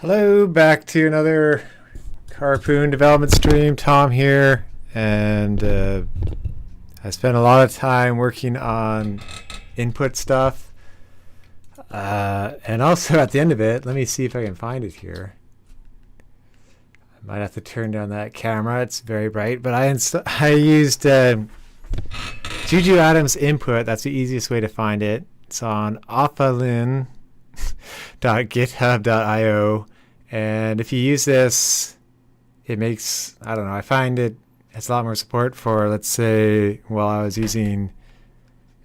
Hello, back to another Carpoon development stream. Tom here, and I spent a lot of time working on input stuff, and also at the end of it, let me see if I can find it here. I might have to turn down that camera; it's very bright. But I used Juju Adams input. That's the easiest way to find it. It's on offalin.github.io. And if you use this, it makes, I don't know, I find it has a lot more support for, let's say, well, I was using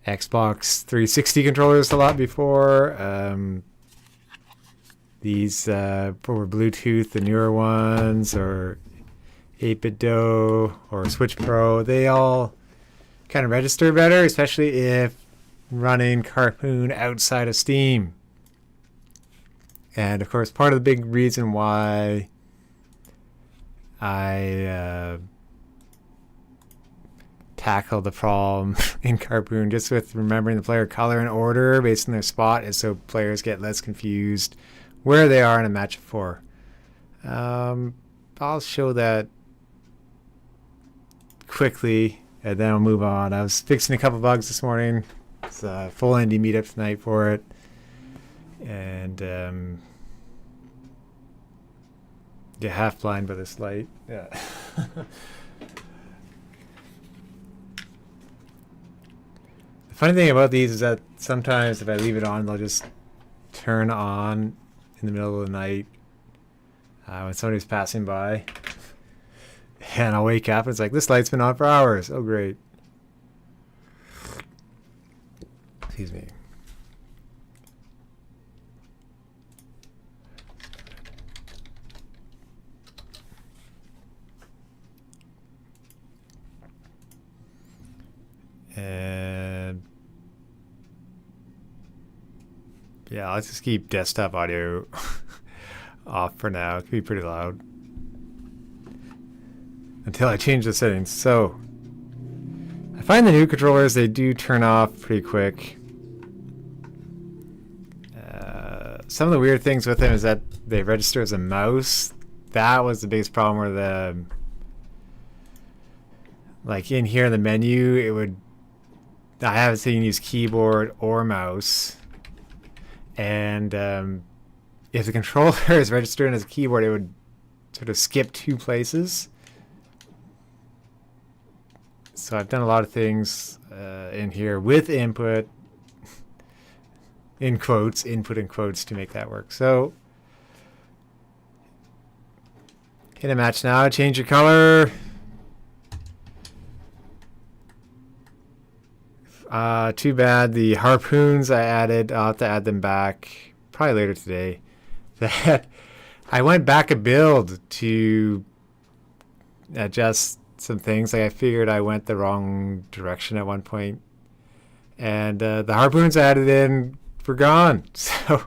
Xbox 360 controllers a lot before. These for Bluetooth, the newer ones, or 8-bit Do, or Switch Pro, they all kind of register better, especially if running Carpoon outside of Steam. And of course, part of the big reason why I tackled the problem in Carpoon just with remembering the player color and order based on their spot is so players get less confused where they are in a match of 4. I'll show that quickly and then I'll move on. I was fixing a couple bugs this morning. It's a full indie meetup tonight for it. And yeah, half blind by this light. Yeah. The funny thing about these is that sometimes if I leave it on, they'll just turn on in the middle of the night when somebody's passing by. And I'll wake up and it's like, this light's been on for hours. Oh, great. Excuse me. And yeah, let's just keep desktop audio off for now. It can be pretty loud until I change the settings. So I find the new controllers, they do turn off pretty quick. Some of the weird things with them is that they register as a mouse. That was the biggest problem where the, like in here in the menu, it would, I haven't seen use keyboard or mouse. And if the controller is registered as a keyboard, it would sort of skip 2 places. So I've done a lot of things in here with input, in quotes, input in quotes to make that work. So hit a match now, change your color. Too bad the harpoons I added, I'll have to add them back probably later today. That I went back a build to adjust some things. Like I figured I went the wrong direction at one point. And the harpoons I added in were gone. So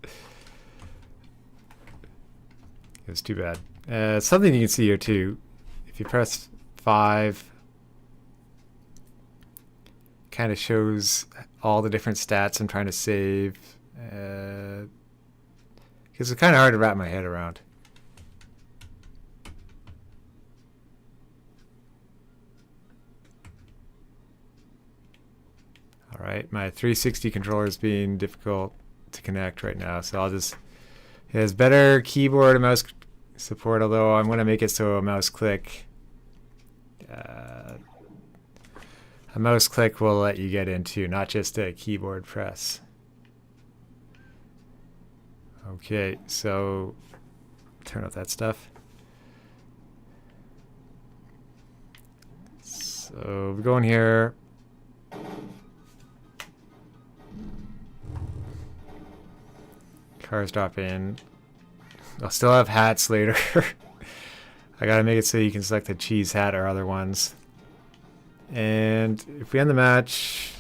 it was too bad. Something you can see here too. If you press 5, kind of shows all the different stats I'm trying to save. Because it's kind of hard to wrap my head around. All right, my 360 controller is being difficult to connect right now, so I'll just, it has better keyboard and mouse support, although I'm going to make it so a mouse click will let you get into, not just a keyboard press. Okay, so turn off that stuff. So we go in here. Cars drop in. I'll still have hats later. I gotta make it so you can select the cheese hat or other ones. And if we end the match,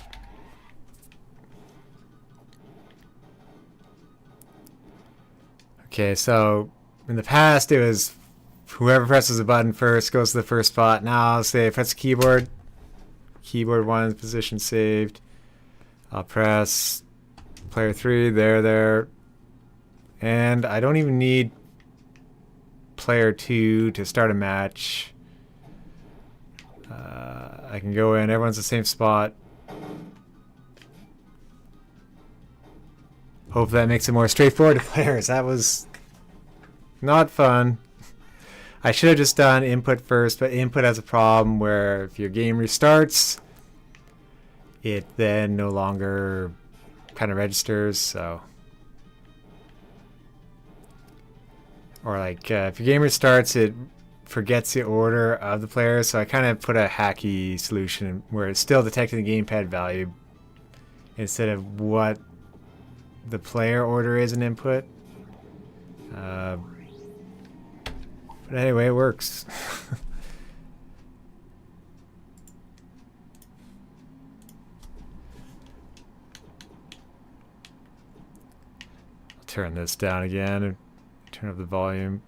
okay, so in the past it was whoever presses a button first goes to the first spot. Now I'll say press keyboard 1 position saved. I'll press player 3 there, And I don't even need player 2 to start a match. I can go in, everyone's the same spot. Hope that makes it more straightforward to players. That was not fun. I should have just done input first, but input has a problem where if your game restarts, it then no longer kind of registers, so. Or like if your game restarts, it forgets the order of the players, so I kind of put a hacky solution where it's still detecting the gamepad value instead of what the player order is in input. But anyway, it works. I'll turn this down again and turn up the volume.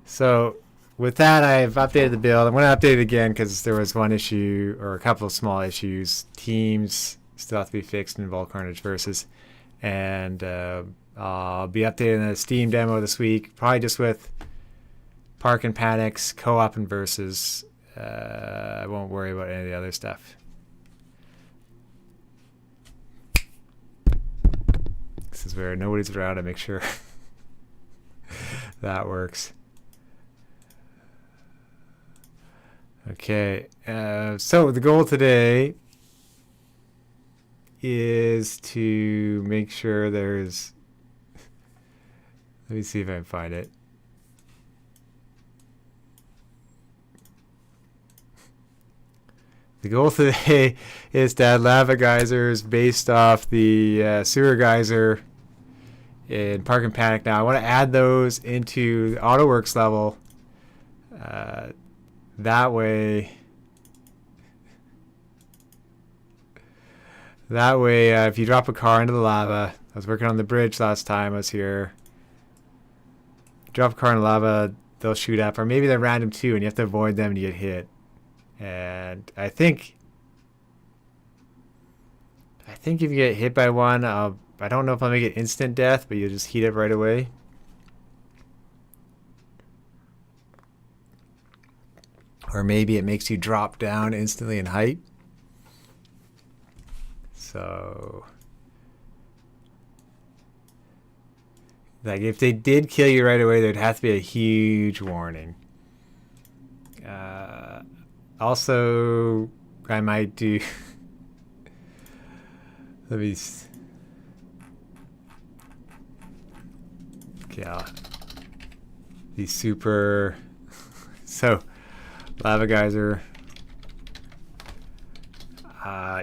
So with that, I've updated the build. I'm going to update it again because there was one issue or a couple of small issues. Teams still have to be fixed in Vol Carnage Versus. And I'll be updating the Steam demo this week, probably just with Park and Panics, Co-op and Versus. I won't worry about any of the other stuff. This is where nobody's around to make sure that works. Okay, so the goal today is to make sure there's, let me see if I can find it. The goal today is to add lava geysers based off the sewer geyser in Park and Panic. Now I want to add those into the Autoworks level. That way, if you drop a car into the lava, I was working on the bridge last time I was here. Drop a car in the lava, they'll shoot up, or maybe they're random too, and you have to avoid them and you get hit. And I think if you get hit by one, I don't know if I'll make it instant death, but you'll just heat up right away. Or maybe it makes you drop down instantly in height. So, like if they did kill you right away, there'd have to be a huge warning. Also, I might do. Let me. Okay, I'll be super. So. Lava geyser,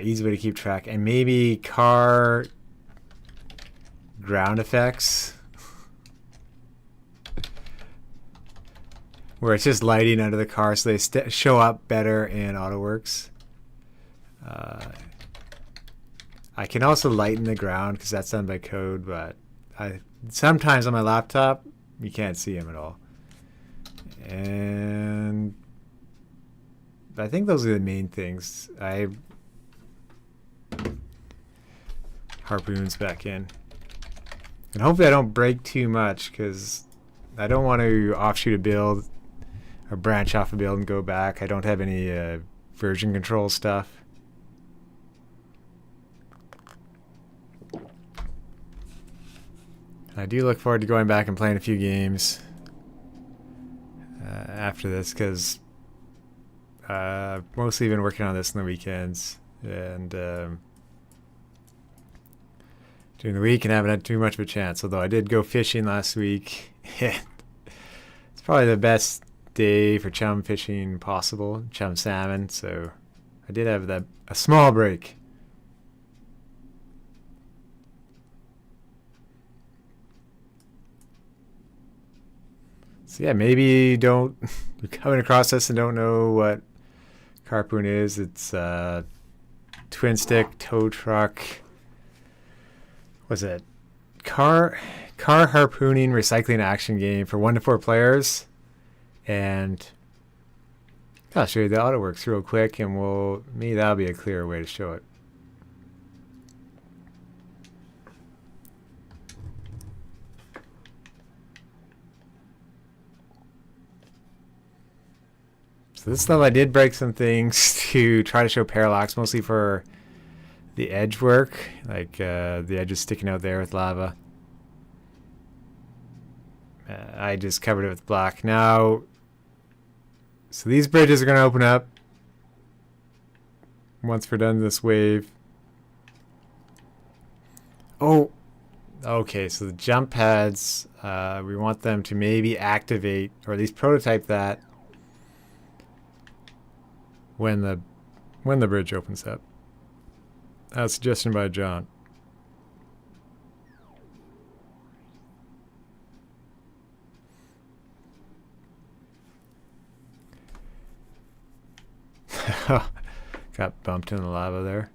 easy way to keep track, and maybe car ground effects, where it's just lighting under the car, so they show up better in Autoworks. I can also lighten the ground because that's done by code, but sometimes on my laptop you can't see them at all. And I think those are the main things. Harpoons back in. And hopefully I don't break too much because I don't want to offshoot a build or branch off a build and go back. I don't have any version control stuff. I do look forward to going back and playing a few games after this because mostly been working on this on the weekends and during the week and haven't had too much of a chance, although I did go fishing last week. It's probably the best day for chum fishing possible, chum salmon, so I did have a small break. So yeah, maybe you're coming across this and don't know what Carpoon is. It's a twin stick tow truck. What's it? Car harpooning recycling action game for 1 to 4 players. And I'll show you the Autoworks real quick, and maybe that'll be a clearer way to show it. So this level I did break some things to try to show parallax, mostly for the edge work, like the edges sticking out there with lava. I just covered it with black. Now, so these bridges are going to open up once we're done this wave. Oh, okay, so the jump pads, we want them to maybe activate, or at least prototype that when the bridge opens up. A suggestion by John. Got bumped in the lava there.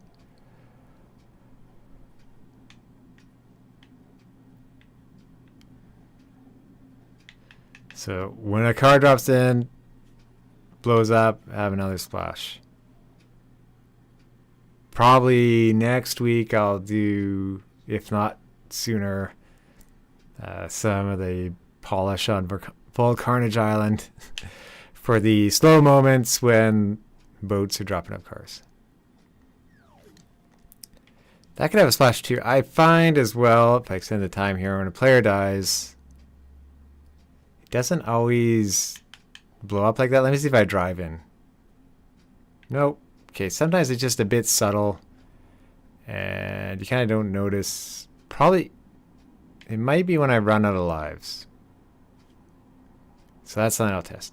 So when a car drops in, blows up, have another splash. Probably next week I'll do, if not sooner, some of the polish on Full Carnage Island for the slow moments when boats are dropping up cars. That could have a splash too. I find as well, if I extend the time here, when a player dies, it doesn't always blow up like that. Let me see if I drive in. Nope. Okay, sometimes it's just a bit subtle and you kind of don't notice. Probably, it might be when I run out of lives. So that's something I'll test.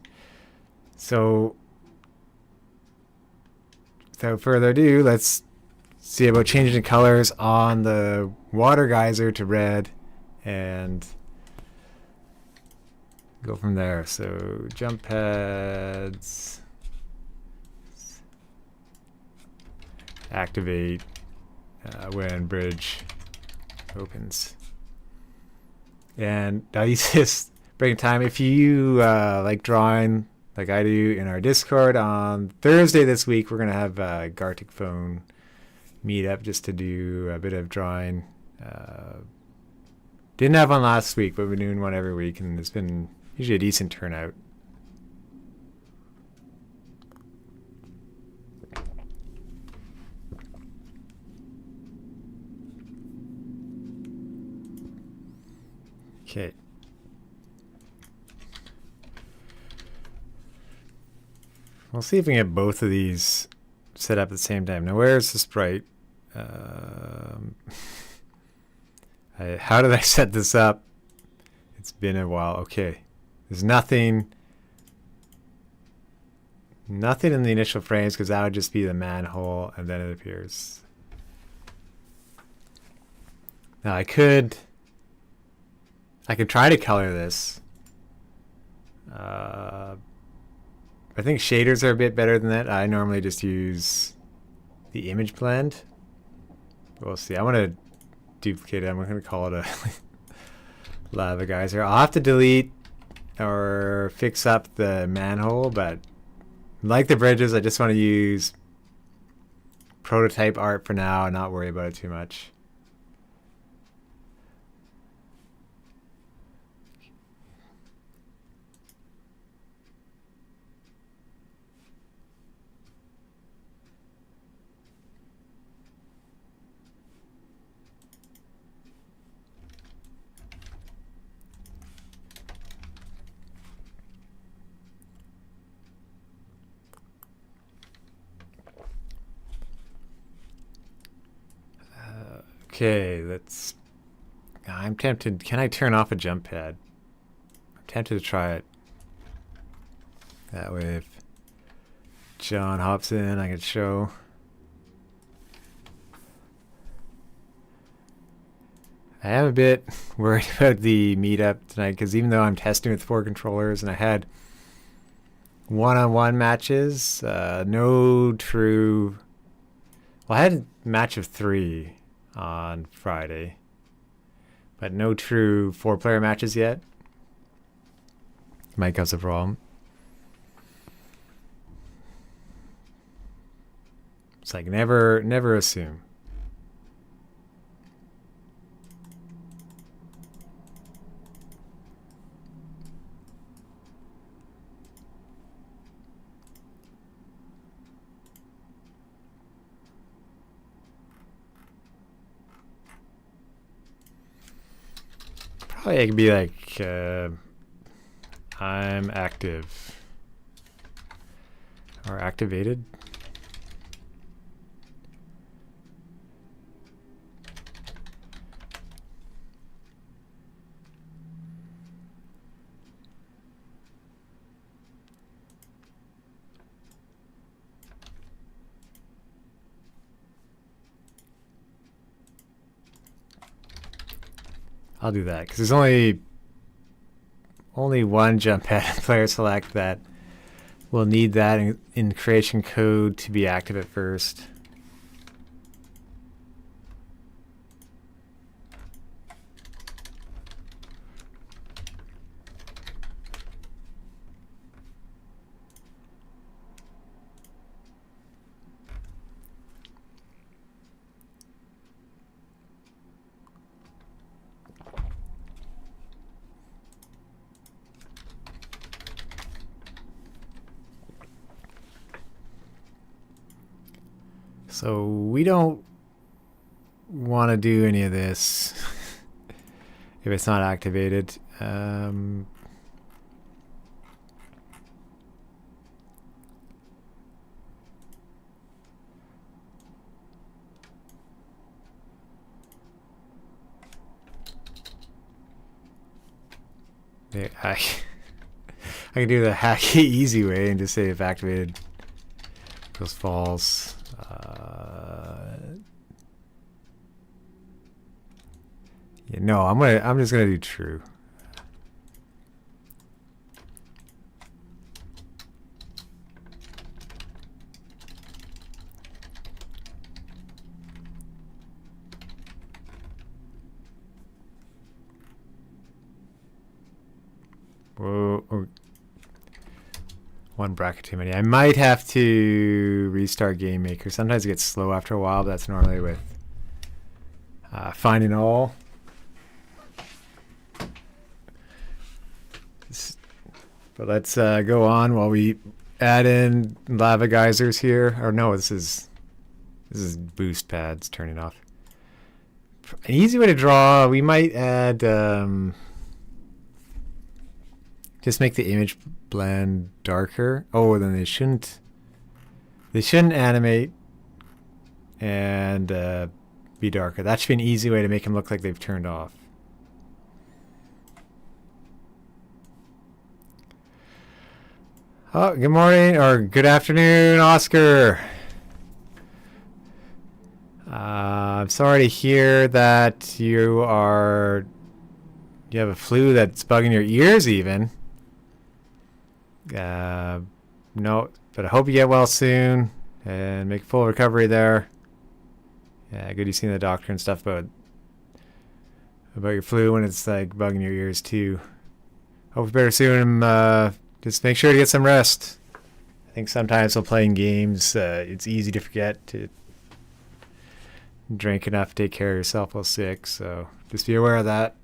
So, without further ado, let's see about changing the colors on the water geyser to red and go from there. So, jump pads. Activate when bridge opens. And I'll use this breaking time. If you like drawing like I do in our Discord, on Thursday this week we're going to have a Gartic Phone meetup just to do a bit of drawing. Didn't have one last week, but we're doing one every week, and it's been usually a decent turnout. Okay. We'll see if we can get both of these set up at the same time. Now, where's the sprite? How did I set this up? It's been a while. Okay. There's nothing in the initial frames, because that would just be the manhole, and then it appears. Now, I could try to color this. I think shaders are a bit better than that. I normally just use the image blend. We'll see. I want to duplicate it. I'm going to call it a lava geyser. I'll have to delete or fix up the manhole, but like the bridges, I just want to use prototype art for now and not worry about it too much. Okay, I'm tempted. Can I turn off a jump pad? I'm tempted to try it. That way if John hops in, I can show. I am a bit worried about the meetup tonight, because even though I'm testing with 4 controllers and I had one-on-one matches, no true... Well, I had a match of 3 on Friday, but no true 4-player matches yet. Might cause a problem. It's like never assume. Probably it could be like, I'm active. Or activated. I'll do that because there's only one jump pad and player select that will need that in creation code to be active at first. So we don't want to do any of this if it's not activated. I can do the hacky easy way and just say if activated goes false. Yeah, no, I'm just gonna do true. Whoa. Oh. One bracket too many. I might have to restart GameMaker. Sometimes it gets slow after a while, but that's normally with finding all. But let's go on while we add in lava geysers here. Or no, this is boost pads turning off. An easy way to draw, we might add just make the image blend darker. Oh, then they shouldn't animate and be darker. That should be an easy way to make them look like they've turned off. Oh, good morning or good afternoon, Oscar. I'm sorry to hear that you have a flu that's bugging your ears even. No, but I hope you get well soon and make full recovery there. Yeah, good you seen the doctor and stuff about your flu when it's like bugging your ears too. Hope better soon. Just make sure to get some rest. I think sometimes while playing games, it's easy to forget to drink enough to take care of yourself while sick. So just be aware of that.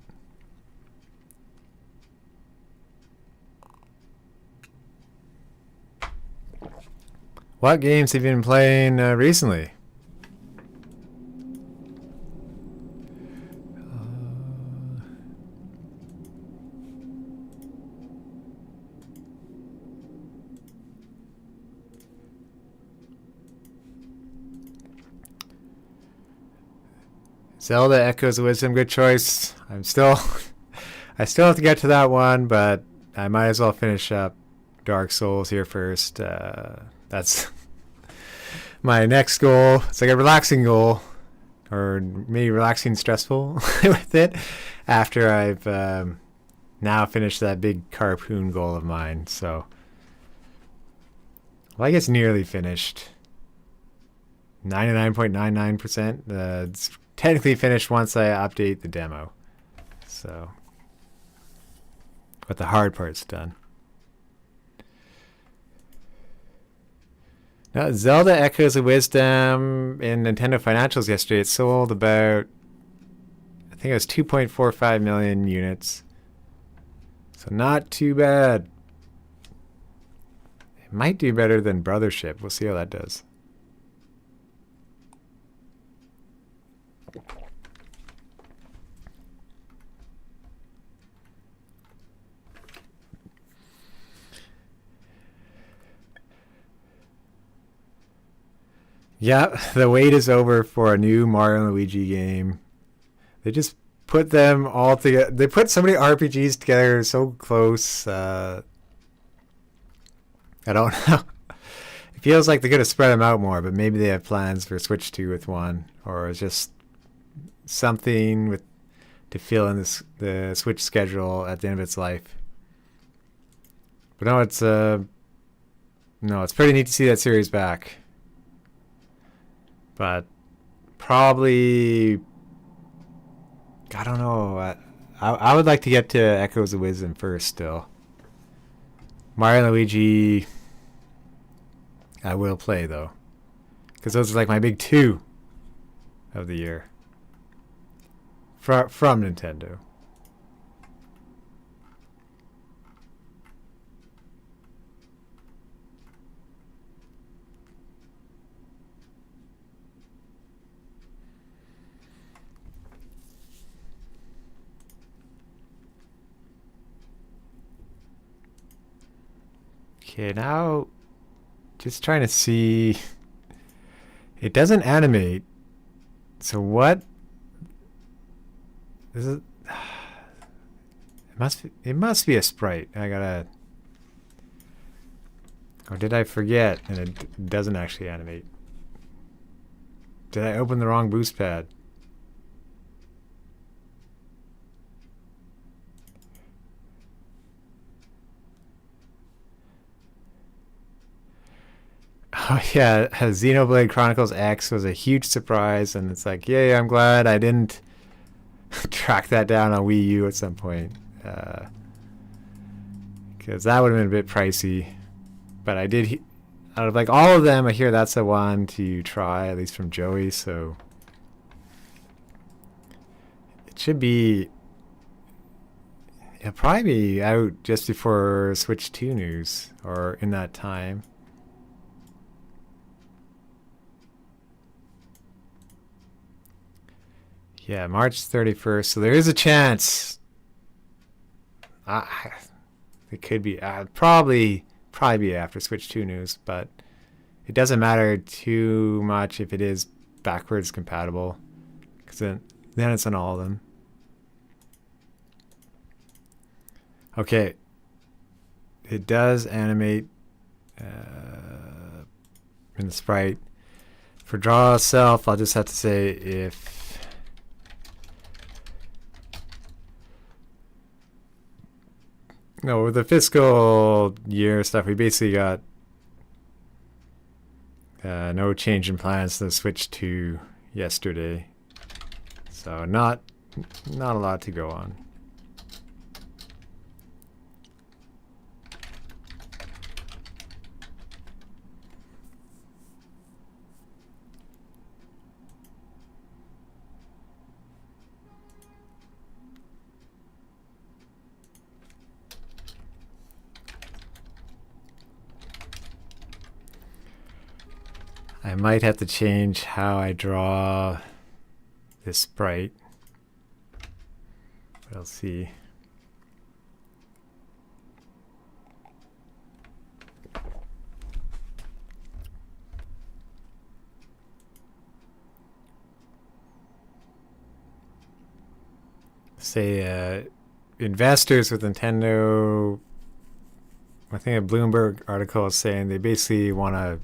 What games have you been playing recently? Zelda Echoes of Wisdom, good choice. I still have to get to that one, but I might as well finish up Dark Souls here first. That's my next goal. It's like a relaxing goal, or maybe relaxing stressful with it, after I've now finished that big Carpoon goal of mine. So, well, I guess nearly finished. 99.99%. It's technically finished once I update the demo. So, but the hard part's done. Now, Zelda Echoes of Wisdom in Nintendo Financials yesterday, it sold about, I think it was 2.45 million units. So not too bad. It might do better than Brothership. We'll see how that does. Yeah, the wait is over for a new Mario and Luigi game. They just put them all together. They put so many RPGs together so close. I don't know. It feels like they're going to spread them out more, but maybe they have plans for Switch 2 with one, or just something with to fill in the Switch schedule at the end of its life. But no, it's pretty neat to see that series back. But probably, I don't know. I would like to get to Echoes of Wisdom first still. Mario and Luigi, I will play though. Because those are like my big two of the year. From Nintendo. Okay, now just trying to see. It doesn't animate. So what is it? It must be a sprite. I gotta. Or did I forget and it doesn't actually animate? Did I open the wrong boost pad? Oh yeah, Xenoblade Chronicles X was a huge surprise, and it's like, yay! I'm glad I didn't track that down on Wii U at some point, because that would have been a bit pricey. But I did, out of like all of them, I hear that's the one to try, at least from Joey. So it should be, it'll probably be out just before Switch 2 news, or in that time. Yeah, March 31st. So there is a chance. It could be probably be after Switch 2 news, but it doesn't matter too much if it is backwards compatible, because then it's on all of them. Okay, it does animate in the sprite. For draw itself, I'll just have to say if. No, with the fiscal year stuff, we basically got no change in plans to the Switch 2 yesterday. So not a lot to go on. I might have to change how I draw this sprite, but I'll see. Say investors with Nintendo, I think a Bloomberg article is saying they basically want to.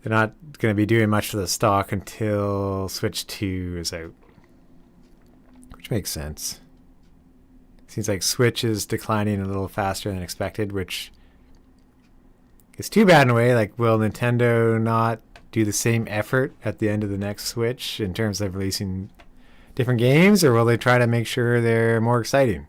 They're not going to be doing much for the stock until Switch 2 is out, which makes sense. Seems like Switch is declining a little faster than expected, which is too bad in a way. Like, will Nintendo not do the same effort at the end of the next Switch in terms of releasing different games, or will they try to make sure they're more exciting?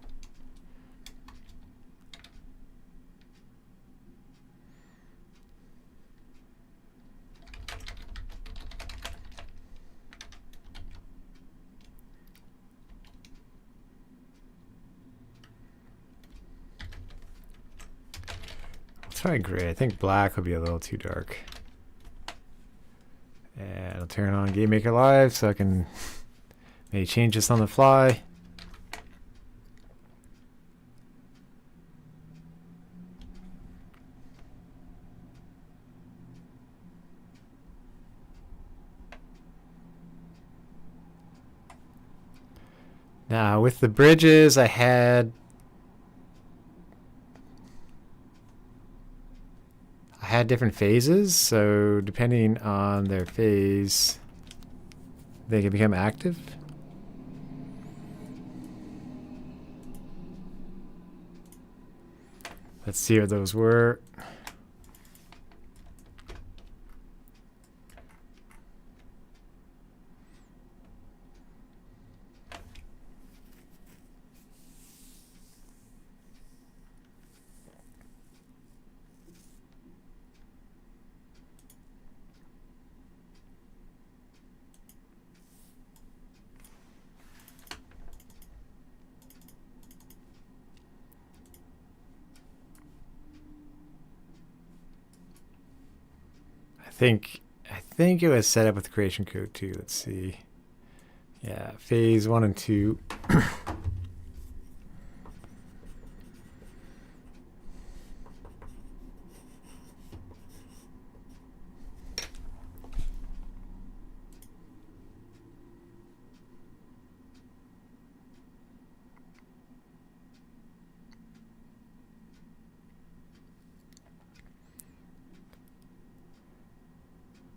Try gray. I think black would be a little too dark. And I'll turn on GameMaker Live so I can maybe change this on the fly. Now with the bridges, I had different phases, so depending on their phase, they can become active. Let's see what those were. I think it was set up with creation code too. Let's see. Yeah, phase 1 and 2.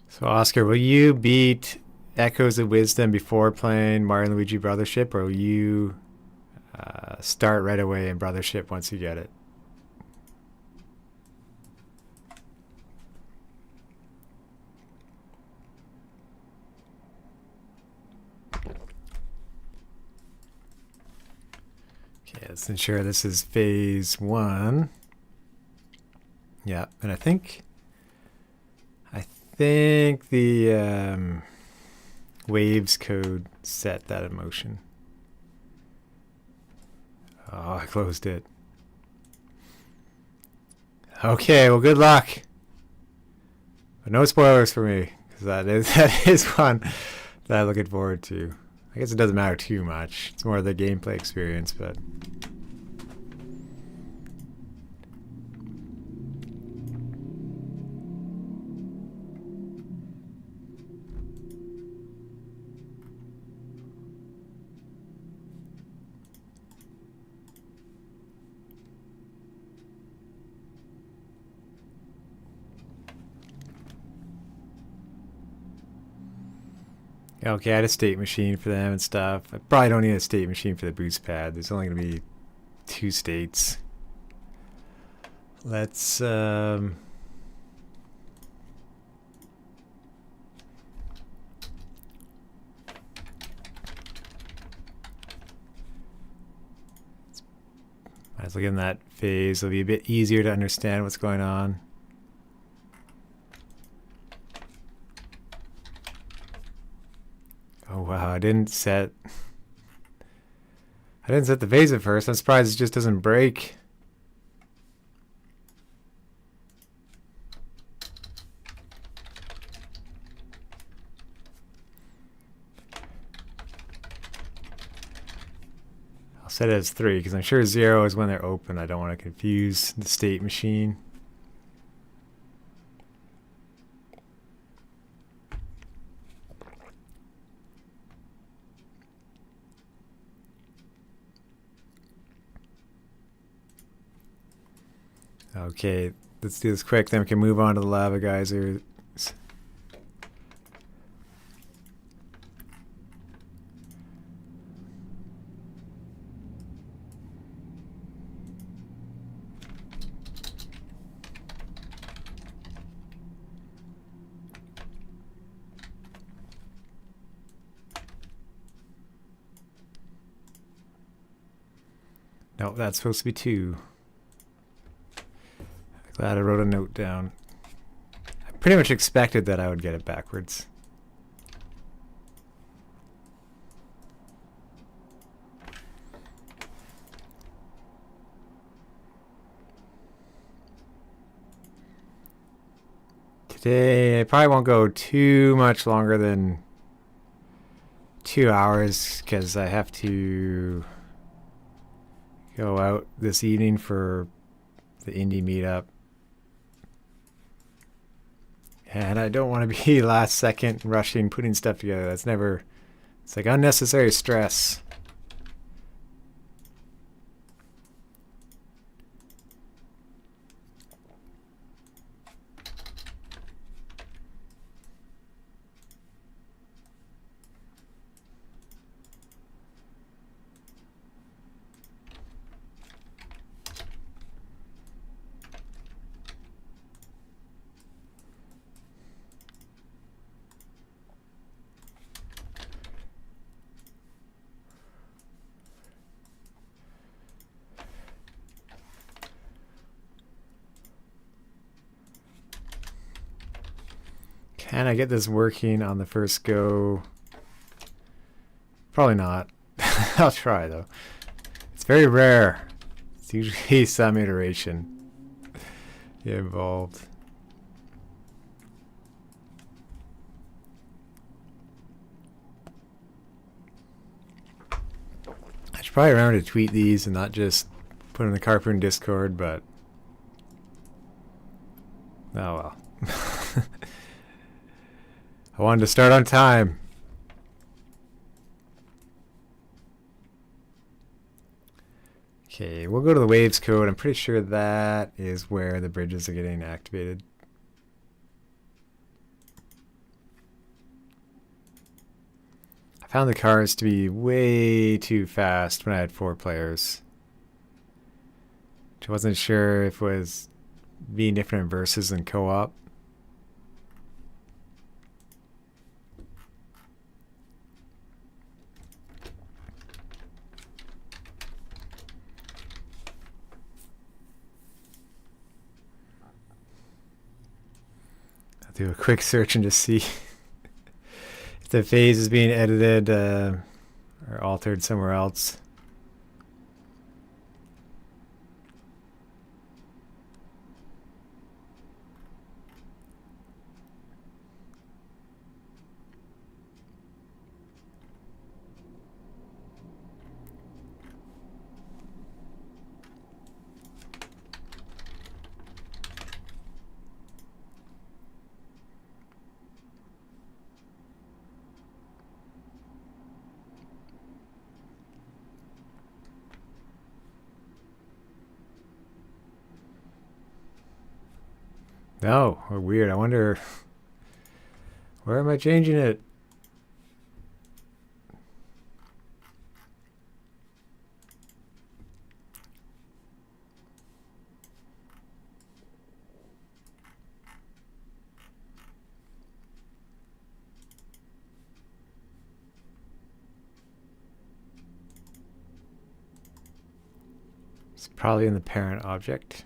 So Oscar, will you beat Echoes of Wisdom before playing Mario and Luigi Brothership, or will you start right away in Brothership once you get it? Okay, let's ensure this is phase 1. Yeah, and I think the waves code set that in motion. Oh, I closed it. Okay, well, good luck. But no spoilers for me, because that is one that I'm looking forward to. I guess it doesn't matter too much. It's more of the gameplay experience, but... Okay, I had a state machine for them and stuff. I probably don't need a state machine for the boost pad. There's only going to be 2 states. Let's... Let's look in that phase. It'll be a bit easier to understand what's going on. Oh wow, I didn't set the phase at first. I'm surprised it just doesn't break. I'll set it as 3 because I'm sure 0 is when they're open. I don't want to confuse the state machine. Okay, let's do this quick, then we can move on to the lava geysers. No, that's supposed to be 2. Glad I wrote a note down. I pretty much expected that I would get it backwards. Today, I probably won't go too much longer than 2 hours because I have to go out this evening for the indie meetup. And I don't want to be last second rushing, putting stuff together. That's never, it's like unnecessary stress. Can I get this working on the first go? Probably not. I'll try though. It's very rare. It's usually some iteration involved. I should probably remember to tweet these and not just put in the Carpoon Discord, but oh well. I wanted to start on time. Okay, we'll go to the waves code. I'm pretty sure that is where the bridges are getting activated. I found the cars to be way too fast when I had 4 players. I wasn't sure if it was being different in versus and co-op. I'll do a quick search and just see if the phase is being edited or altered somewhere else. No, oh, weird. I wonder, where am I changing it? It's probably in the parent object.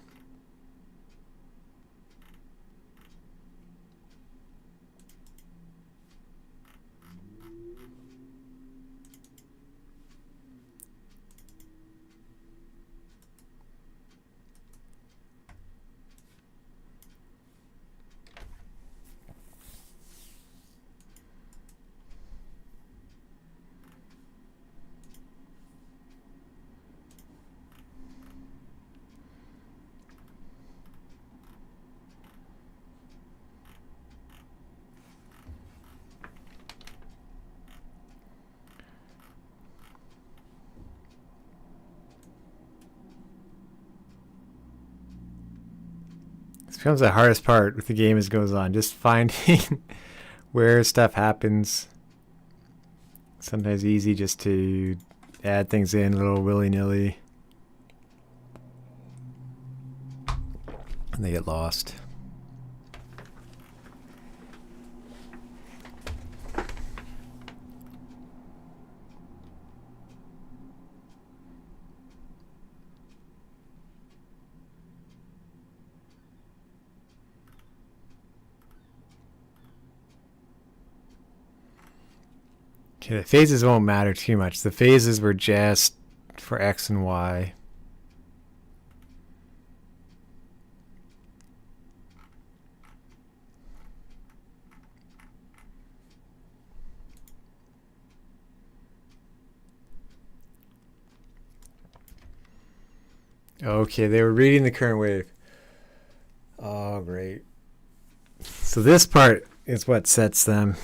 This becomes the hardest part with the game as it goes on, just finding where stuff happens. Sometimes easy just to add things in a little willy-nilly and they get lost. Okay, the phases won't matter too much. The phases were just for X and Y. Okay, they were reading the current wave. Oh, great. So this part is what sets them.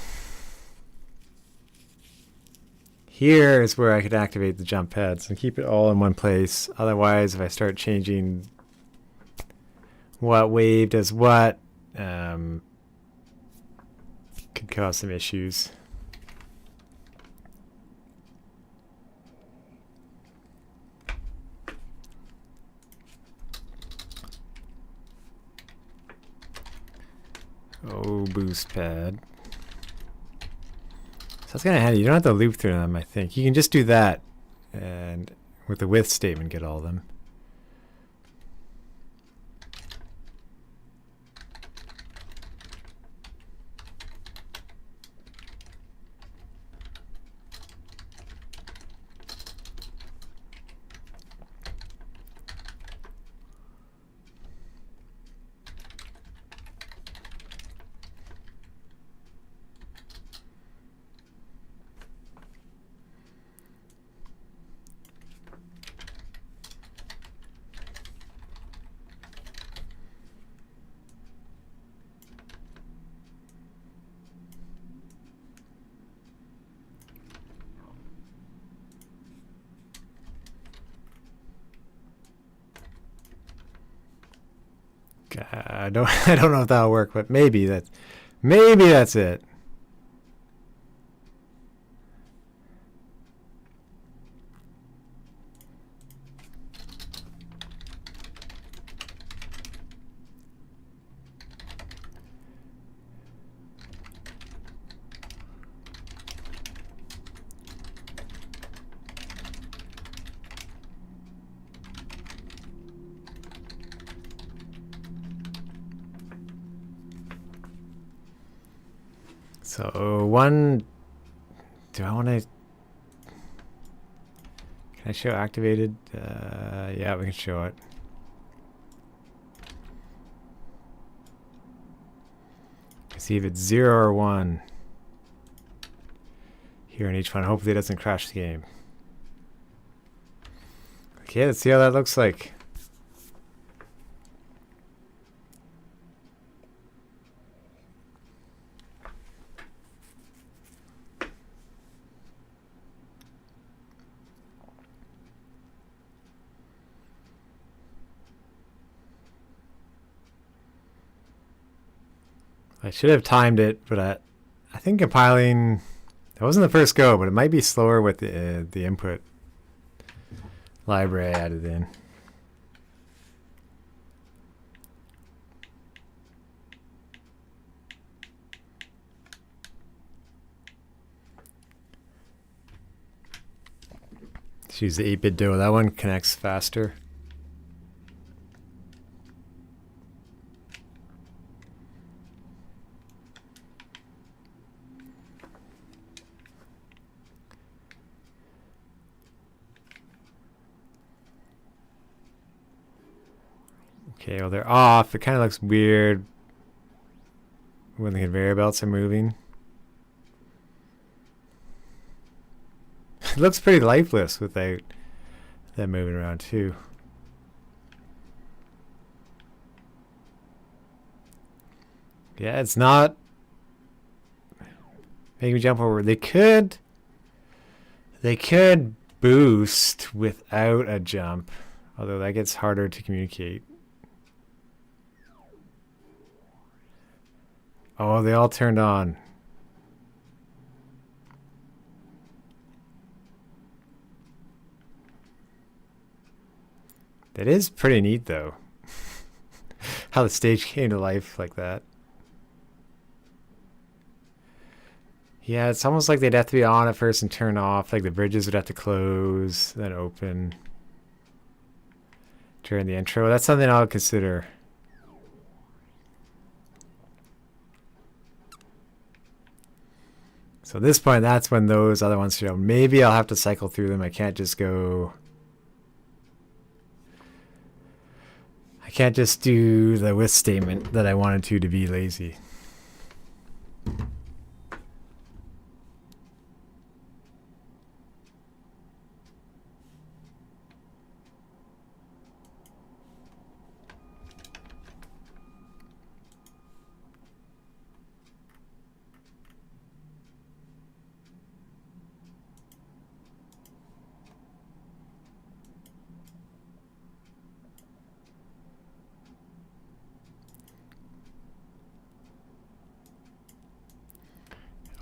Here is where I could activate the jump heads and keep it all in one place. Otherwise, if I start changing what wave does what, could cause some issues. Oh, boost pad. So that's kind of handy. You don't have to loop through them, I think. You can just do that and with the with statement get all of them. I don't know if that'll work, but maybe that's it. So one, do I want to, can I show activated? Yeah, we can show it. See if it's 0 or 1 here in each one. Hopefully it doesn't crash the game. Okay, let's see how that looks like. I should have timed it, but I think compiling, that wasn't the first go, but it might be slower with the input library I added in. Let's use the 8-bit DO. That one connects faster. Okay, well they're off. It kind of looks weird when the conveyor belts are moving. It looks pretty lifeless without them moving around too. Yeah, it's not making me jump over. They could boost without a jump, although that gets harder to communicate. Oh, they all turned on. That is pretty neat, though. How the stage came to life like that. Yeah, it's almost like they'd have to be on at first and turn off. Like the bridges would have to close, then open during the intro. That's something I'll consider. So at this point, that's when those other ones show. Maybe I'll have to cycle through them. I can't just go... I can't just do the with statement that I wanted to be lazy.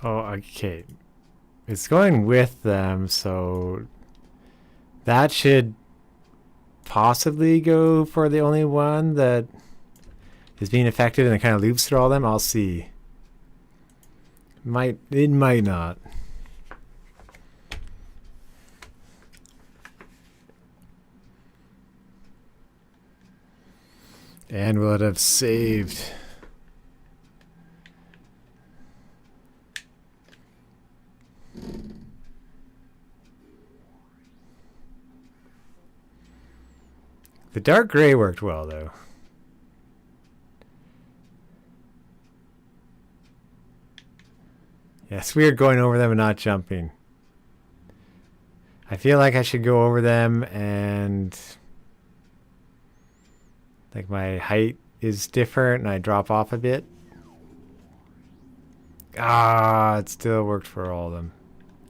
Oh, okay. It's going with them, so that should possibly go for the only one that is being affected and it kind of loops through all them. I'll see. It might not. And will it have saved? The dark gray worked well, though. Yeah, it's weird going over them and not jumping. I feel like I should go over them and... like my height is different and I drop off a bit. Ah, it still worked for all of them.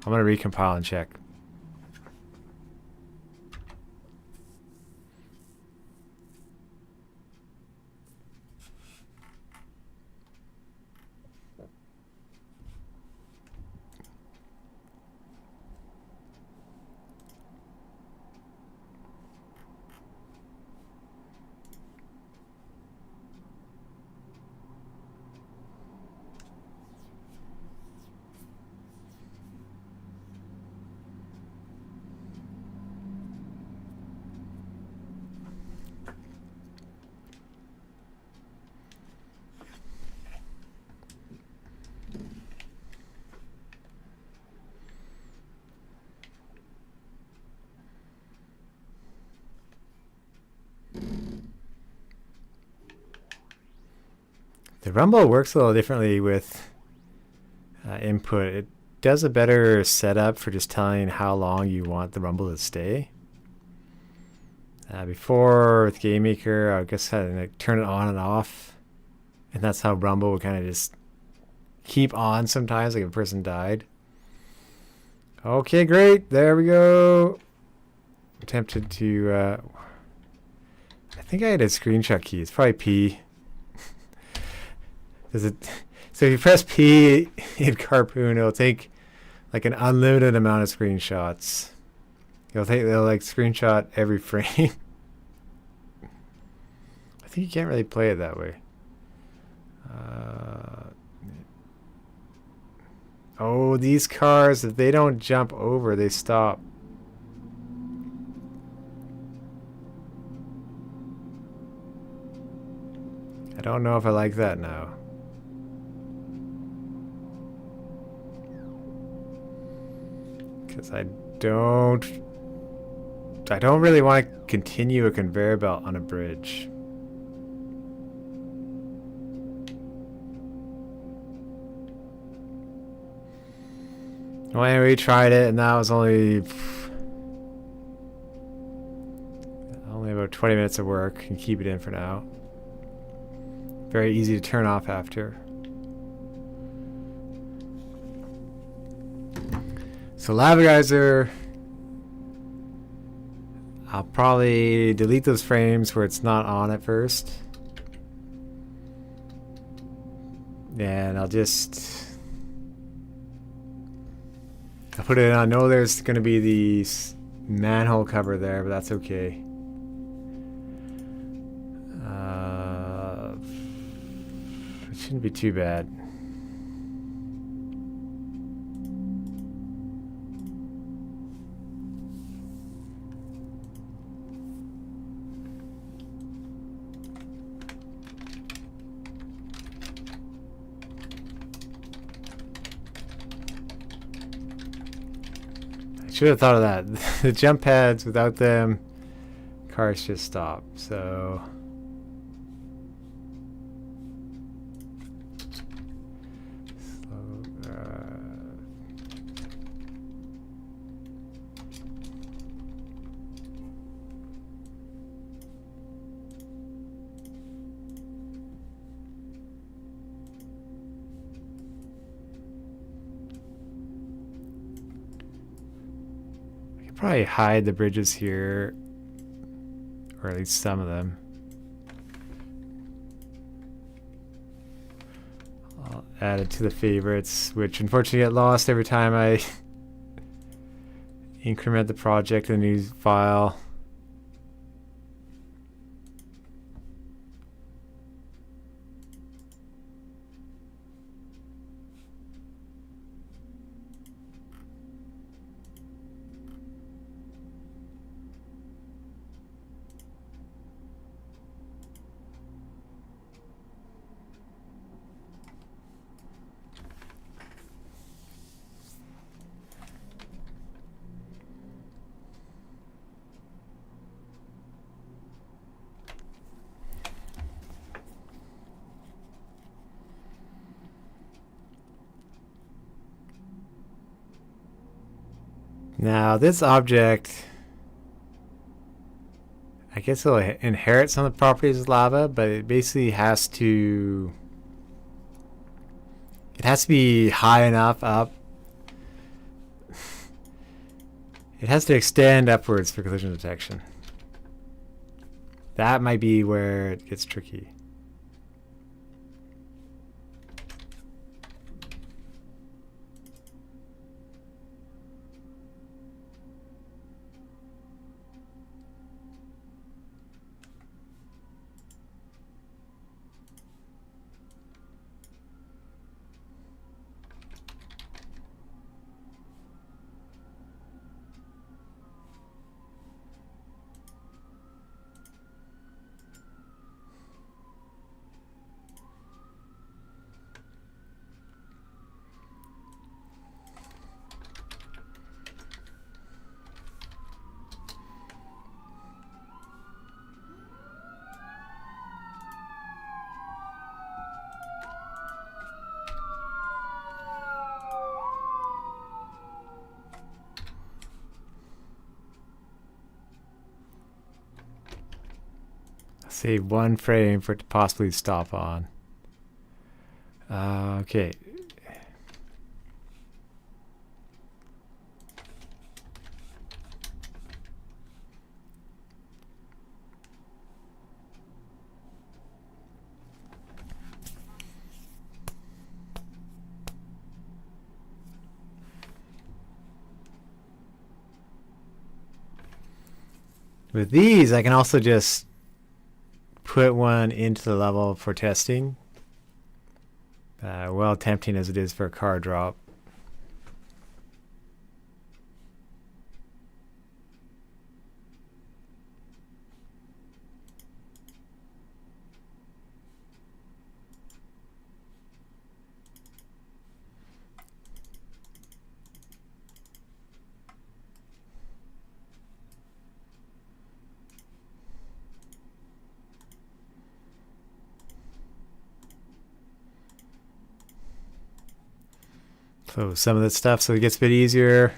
I'm going to recompile and check. The rumble works a little differently with input. It does a better setup for just telling how long you want the rumble to stay. Before with GameMaker, I guess I had to turn it on and off, and that's how rumble would kind of just keep on sometimes, like if a person died. Okay, great. There we go. I'm tempted to. I think I had a screenshot key. It's probably P. Does it? So if you press P in Carpoon, it'll take like an unlimited amount of screenshots. They'll like screenshot every frame. I think you can't really play it that way. Oh, these cars, if they don't jump over, they stop. I don't know if I like that now. Because I don't really want to continue a conveyor belt on a bridge. Well, anyway, we tried it, and that was only about 20 minutes of work. You can keep it in for now. Very easy to turn off after. So lava geyser, I'll probably delete those frames where it's not on at first. And I'll put it in. I know there's going to be the manhole cover there, but that's okay. It shouldn't be too bad. Should have thought of that. The jump pads, without them, cars just stop. So probably hide the bridges here, or at least some of them. I'll add it to the favorites, which unfortunately get lost every time I increment the project in a new file. Now this object, I guess it'll inherit some of the properties of lava, but it basically has to be high enough up. It has to extend upwards for collision detection. That might be where it gets tricky. Save one frame for it to possibly stop on. Okay. With these, I can also just put one into the level for testing. Well tempting as it is for a car drop. So some of the stuff so it gets a bit easier.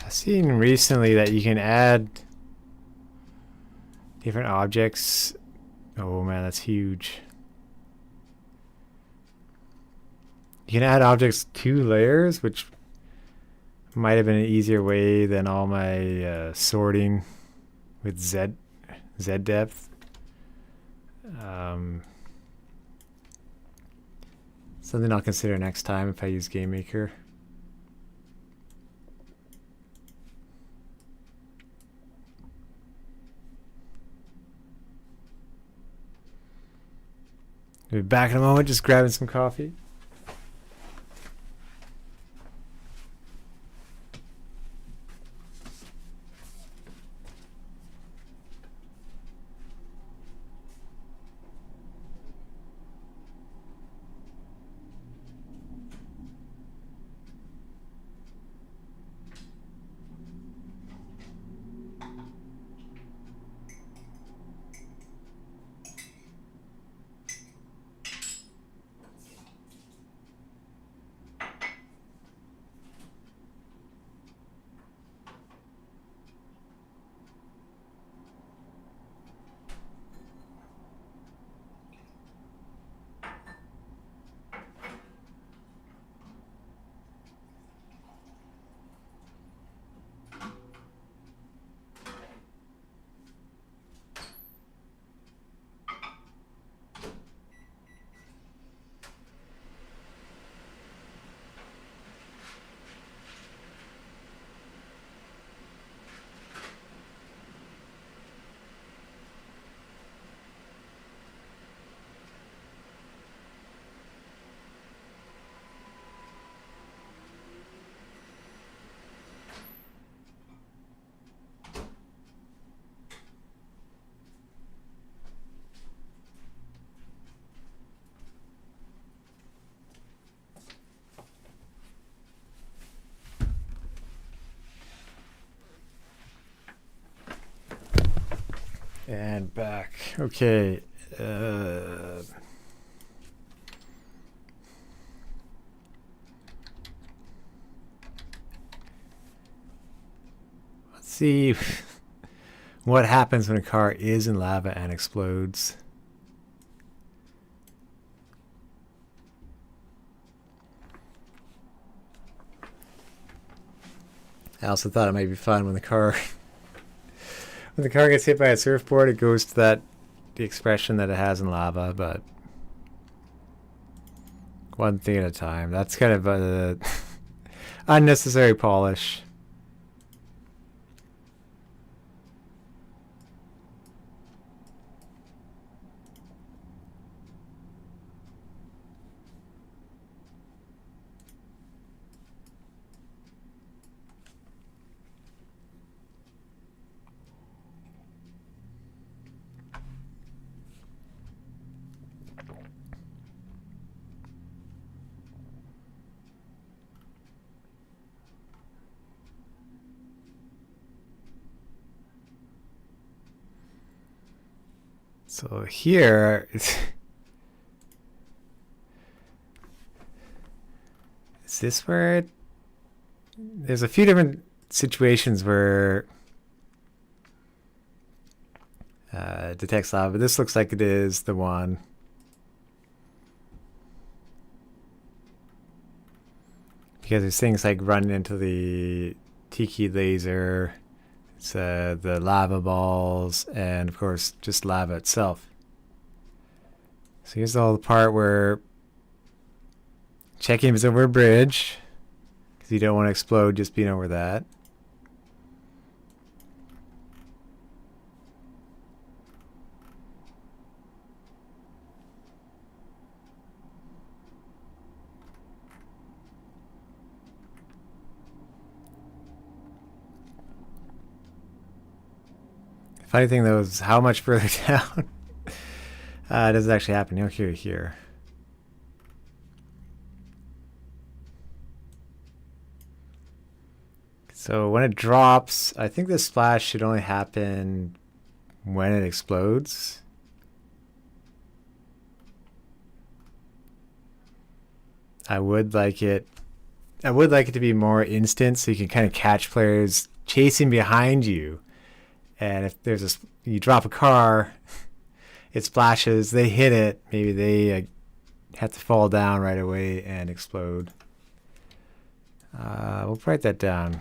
I've seen recently that you can add different objects. Oh man, that's huge. You can add objects 2 layers, which might have been an easier way than all my sorting with Z depth. Something I'll consider next time if I use GameMaker. We'll be back in a moment, just grabbing some coffee. And back. Okay. Let's see what happens when a car is in lava and explodes. I also thought it might be fun when the car gets hit by a surfboard, it goes to the expression that it has in lava, but one thing at a time. That's kind of a unnecessary polish. So here, is this where there's a few different situations where it detects lava, but this looks like it is the one. Because there's things like running into the tiki laser, it's the lava balls, and of course just lava itself. So here's all the part where checking if it's over a bridge, because you don't want to explode just being over that. Funny thing though is how much further down does it actually happen? Here. So when it drops, I think the splash should only happen when it explodes. I would like it to be more instant so you can kind of catch players chasing behind you. And if there's you drop a car, it splashes, they hit it, maybe they have to fall down right away and explode. We'll write that down.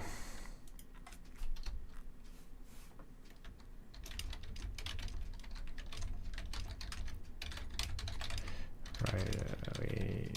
Right away.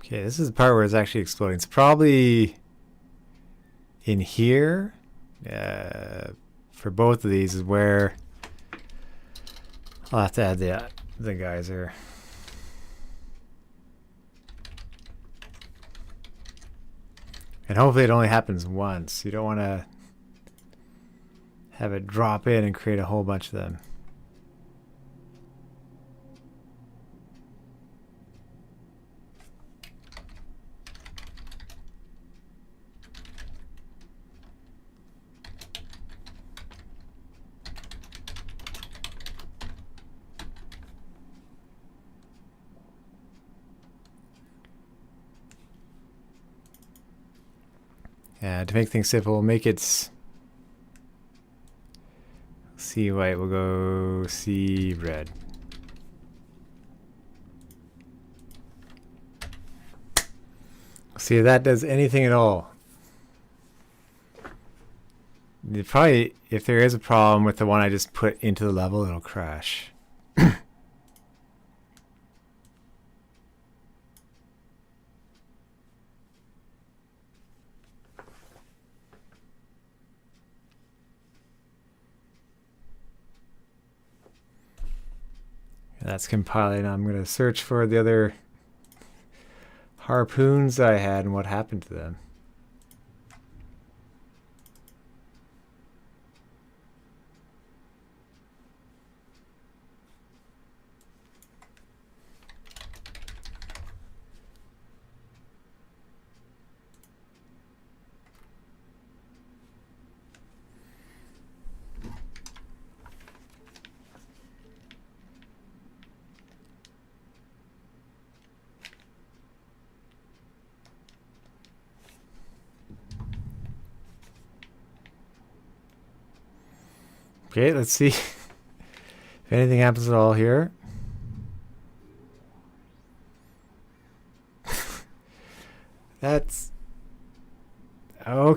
Okay, this is the part where it's actually exploding. It's probably in here. For both of these is where I'll have to add the geyser. And hopefully it only happens once. You don't want to have it drop in and create a whole bunch of them. To make things simple, we'll make it C white, we'll go C red. See if that does anything at all. Probably, if there is a problem with the one I just put into the level, it'll crash. That's compiling. I'm going to search for the other harpoons I had and what happened to them. Okay, let's see if anything happens at all here.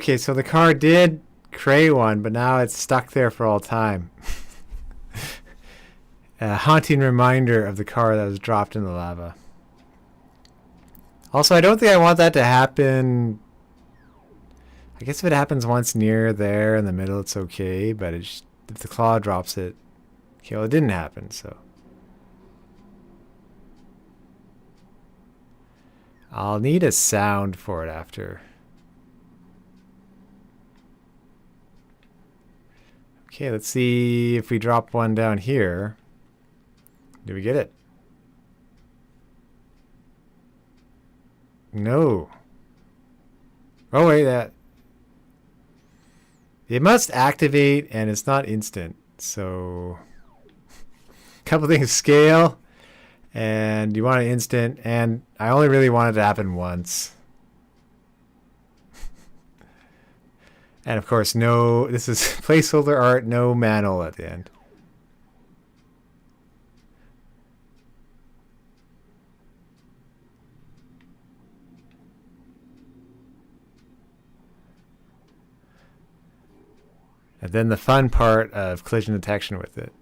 okay, so the car did create one, but now it's stuck there for all time. A haunting reminder of the car that was dropped in the lava. Also, I don't think I want that to happen. I guess if it happens once near there in the middle, it's okay. But if the claw drops it, okay, well, it didn't happen, so. I'll need a sound for it after. Okay, let's see if we drop one down here. Do we get it? No. Oh, wait, that. It must activate, and it's not instant. So, a couple things. Scale, and you want it instant, and I only really want it to happen once. And, of course, no, this is placeholder art, no manual at the end. And then the fun part of collision detection with it.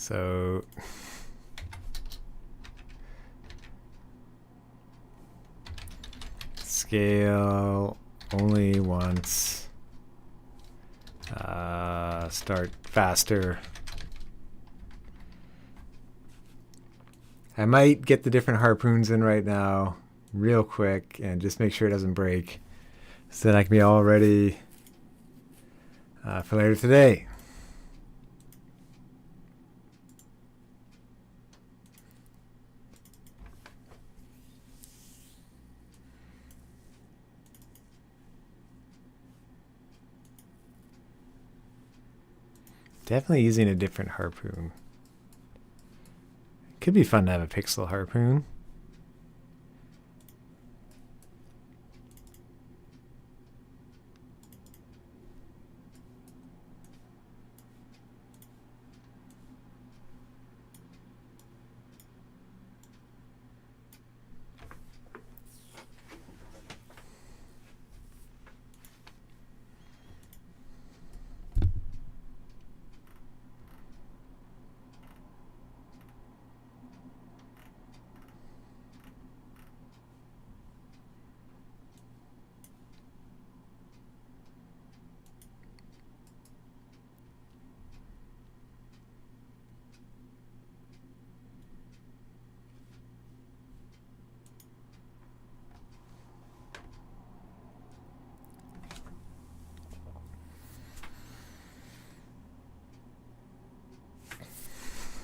So scale only once. Start faster. I might get the different harpoons in right now real quick and just make sure it doesn't break, so then I can be all ready for later today. Definitely using a different harpoon. Could be fun to have a pixel harpoon.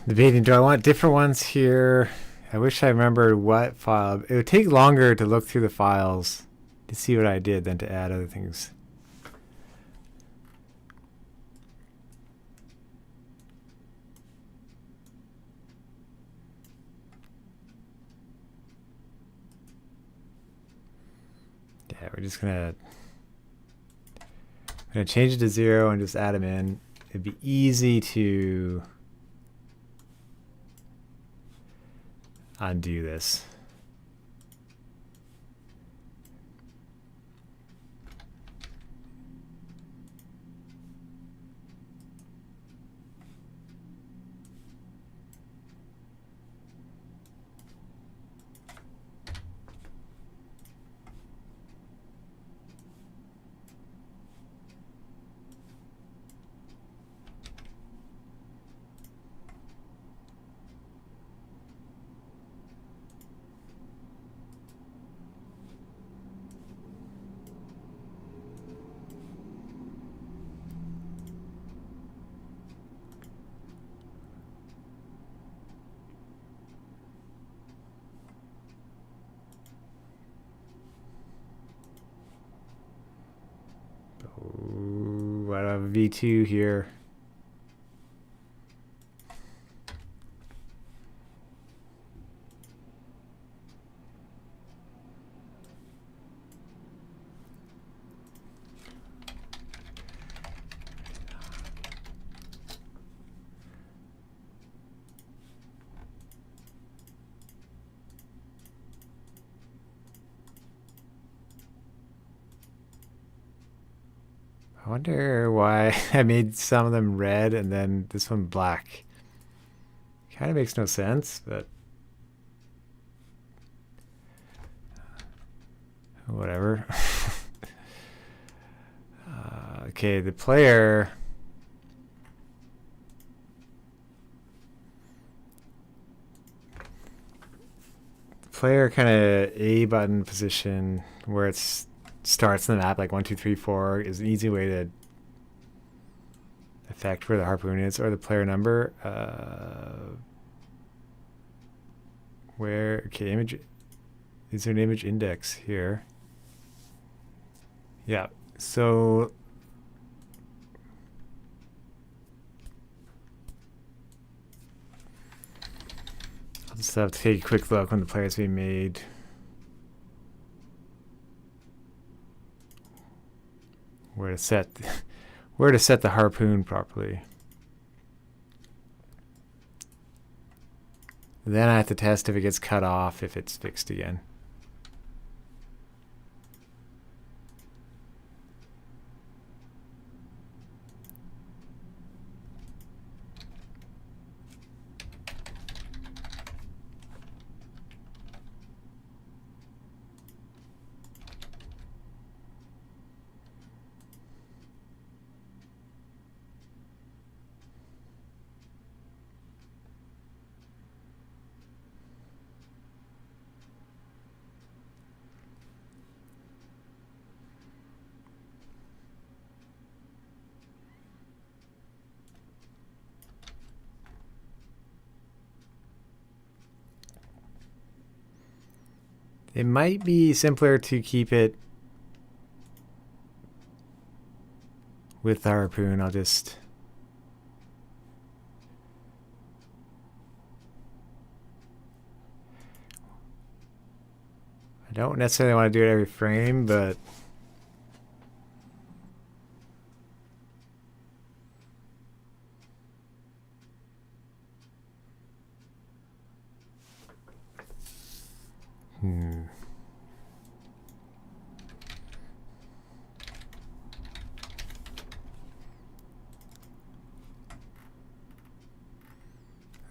Debating, do I want different ones here? I wish I remembered what file. It would take longer to look through the files to see what I did than to add other things. Yeah, we're just gonna change it to 0 and just add them in. It'd be easy to undo this. have a V2 here. I wonder why I made some of them red and then this one black. Kind of makes no sense, but whatever. Okay, the player. Player kind of A button position where it's starts in the map, like 1, 2, 3, 4, is an easy way to affect where the harpoon is, or the player number. Where, okay, image, is there an image index here? Yeah, so I'll just have to take a quick look when the player's being made. Where to set the harpoon properly. Then I have to test if it gets cut off, if it's fixed again. It might be simpler to keep it with the harpoon. I'll just... I don't necessarily want to do it every frame, but...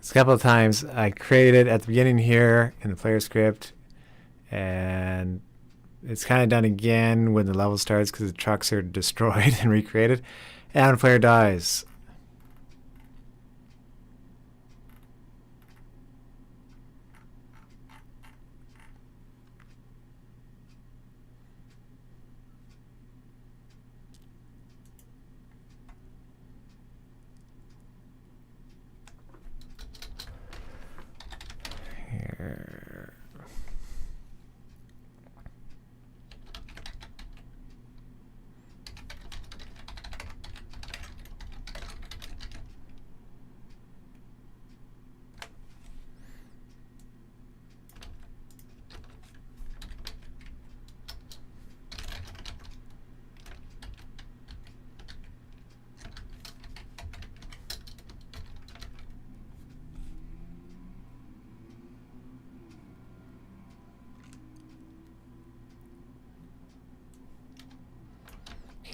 A couple of times I created at the beginning here in the player script, and it's kind of done again when the level starts because the trucks are destroyed and recreated, and the player dies.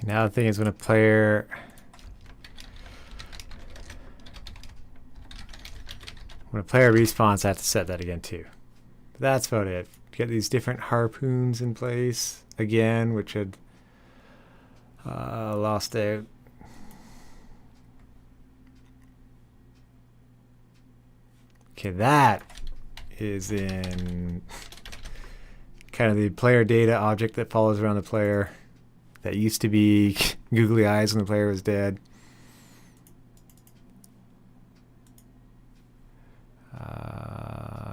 Now the thing is, when a player respawns, I have to set that again too. But that's about it. Get these different harpoons in place again, which had lost out. Okay, that is in kind of the player data object that follows around the player. That used to be googly eyes when the player was dead.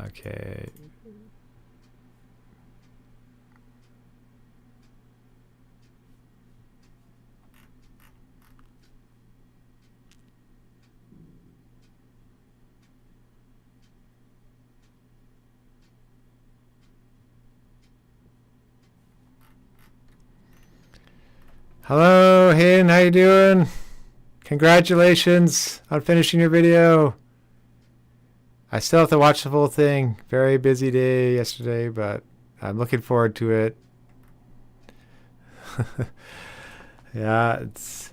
Okay. Hello, Hayden. How you doing? Congratulations on finishing your video. I still have to watch the full thing. Very busy day yesterday, but I'm looking forward to it. Yeah, it's...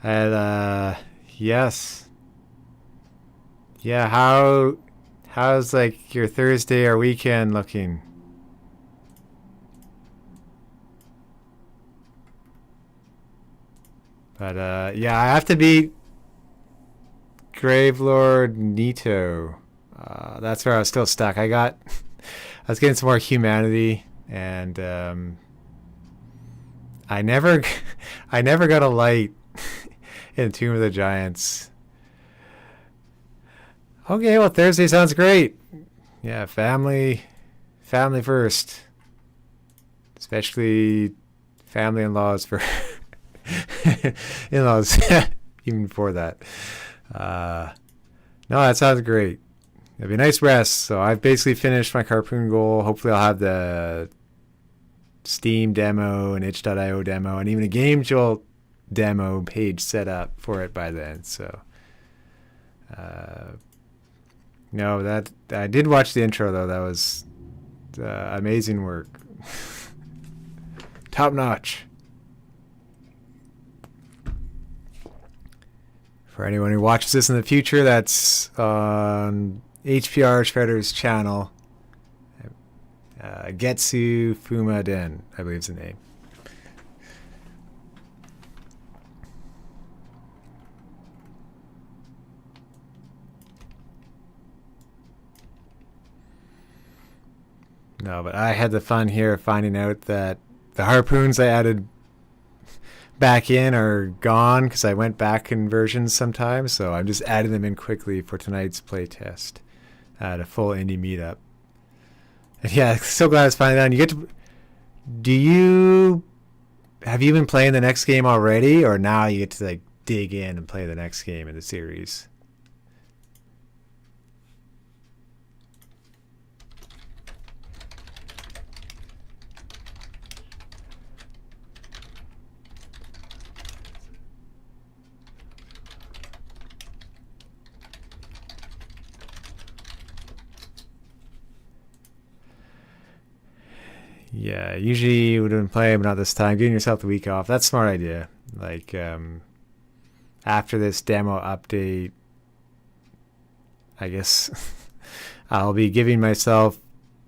And, yes. Yeah, how's like your Thursday or weekend looking? But yeah, I have to beat Gravelord Nito. That's where I was still stuck. I was getting some more humanity, and I never got a light in Tomb of the Giants. Okay, well, Thursday sounds great. Yeah, family first, especially family in-laws for in-laws even before that. No, that sounds great. It'll be a nice rest. So I've basically finished my Carpoon goal. Hopefully I'll have the Steam demo and itch.io demo and even a GameJolt demo page set up for it by then. So no, that I did watch the intro though. That was amazing work. Top notch. For anyone who watches this in the future, that's on HPR Shredder's channel. Getsu Fuma Den, I believe is the name. No, but I had the fun here of finding out that the harpoons I added back in are gone because I went back in versions sometimes, so I'm just adding them in quickly for tonight's playtest at a full indie meetup. And yeah, so glad it's finally done. Have you been playing the next game already, or now you get to like dig in and play the next game in the series? Yeah, usually you would have been playing, but not this time. Giving yourself the week off. That's a smart idea. Like, after this demo update, I guess I'll be giving myself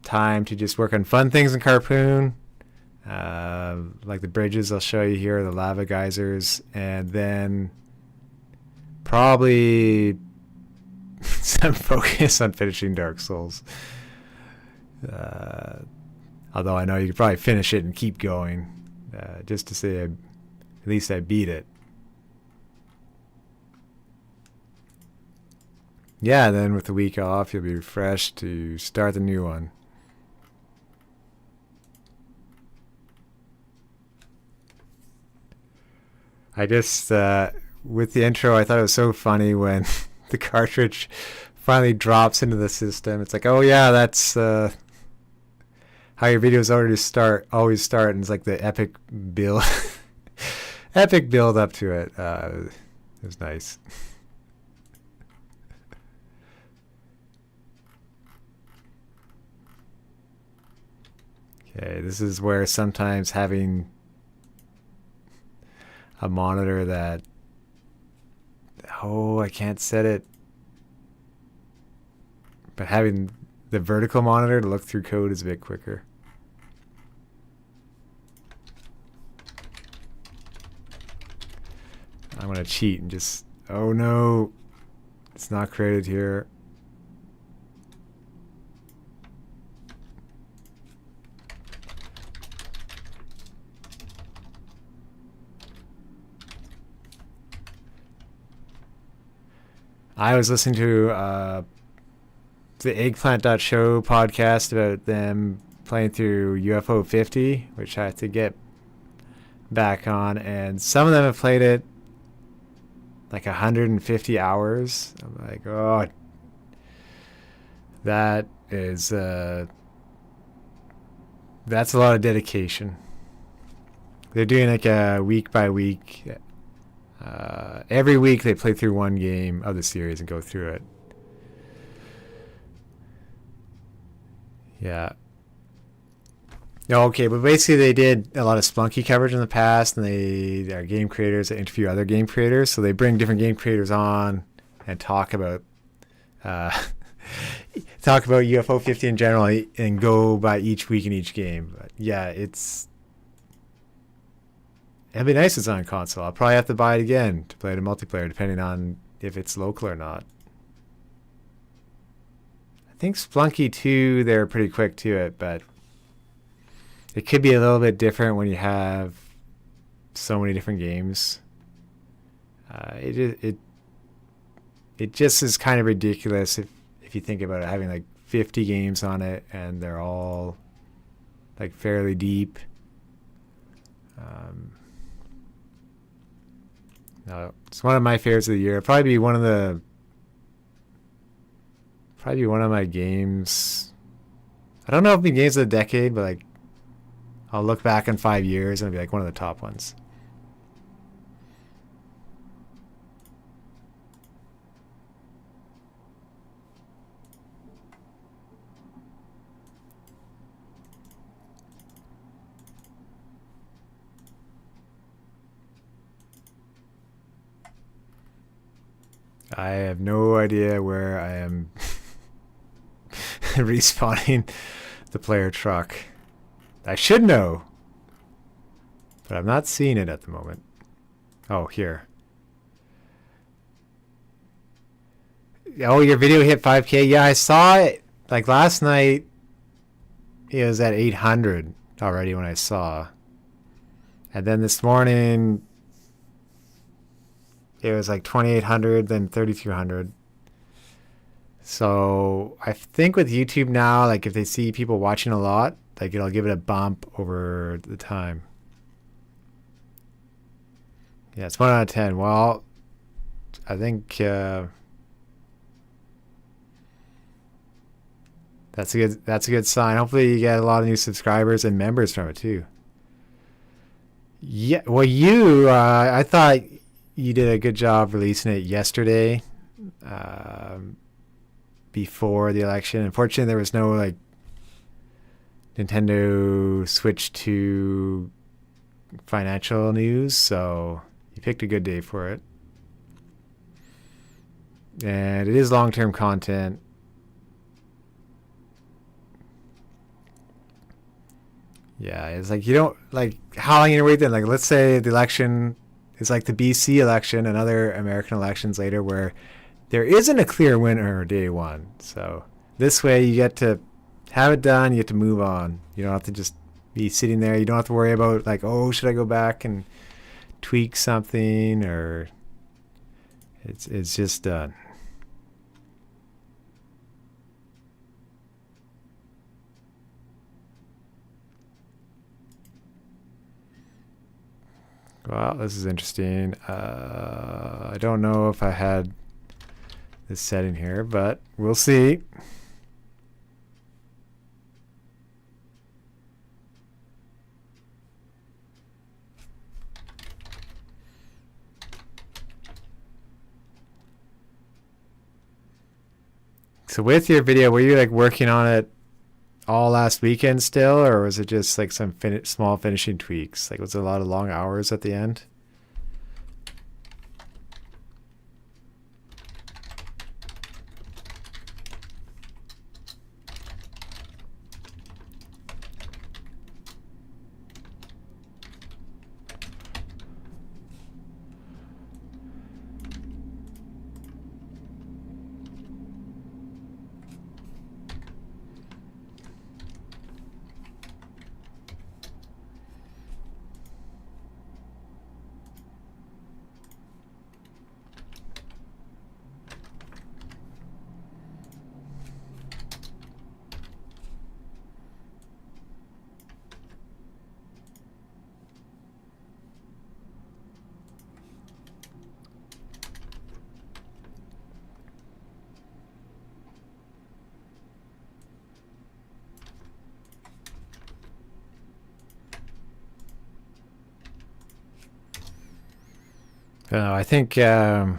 time to just work on fun things in Carpoon. Like the bridges I'll show you here, the lava geysers, and then probably some focus on finishing Dark Souls. Although I know you could probably finish it and keep going, just to say at least I beat it. Yeah, then with the week off, you'll be refreshed to start the new one. I just, with the intro, I thought it was so funny when the cartridge finally drops into the system. It's like, oh yeah, that's how your videos always start, and it's like the epic build, epic build up to it. It was nice. Okay, this is where sometimes having a monitor that, I can't set it, but having the vertical monitor to look through code is a bit quicker. I'm going to cheat and just, oh no, it's not created here. I was listening to the Eggplant.show podcast about them playing through UFO 50, which I have to get back on, and some of them have played it like 150 hours. I'm like, oh, that is that's a lot of dedication. They're doing like a week by week. Every week they play through one game of the series and go through it. Yeah. Okay, but basically they did a lot of Splunky coverage in the past, and they are game creators that interview other game creators. So they bring different game creators on and talk about UFO 50 in general, and go by each week in each game. But yeah, it'd be nice if it's on console. I'll probably have to buy it again to play it in multiplayer, depending on if it's local or not. I think Splunky 2, they're pretty quick to it, but it could be a little bit different when you have so many different games. It just is kind of ridiculous if you think about it, having like 50 games on it, and they're all like fairly deep. No, it's one of my favorites of the year. Probably be one of my games. I don't know if it'll be games of the decade, but like I'll look back in 5 years and it'll be like one of the top ones. I have no idea where I am respawning the player truck. I should know, but I'm not seeing it at the moment. Oh, here. Oh, your video hit 5K? Yeah, I saw it. Like last night, it was at 800 already when I saw. And then this morning, it was like 2,800, then 3,200. So I think with YouTube now, like if they see people watching a lot, like it'll give it a bump over the time. Yeah, it's 1 out of 10. Well, I think that's a good sign. Hopefully you get a lot of new subscribers and members from it too. Yeah, well, I thought you did a good job releasing it yesterday, before the election. Unfortunately, there was no like Nintendo Switch 2 financial news, so you picked a good day for it. And it is long-term content. Yeah, it's like you don't like how long you wait then. Like let's say the election is like the BC election and other American elections later, where there isn't a clear winner day one. So this way you get to have it done, you get to move on. You don't have to just be sitting there. You don't have to worry about like, oh, should I go back and tweak something, or it's just done. Well, this is interesting. I don't know if I had this setting here, but we'll see. So with your video, were you like working on it all last weekend still, or was it just like some small finishing tweaks? Like was it a lot of long hours at the end? I think, yeah,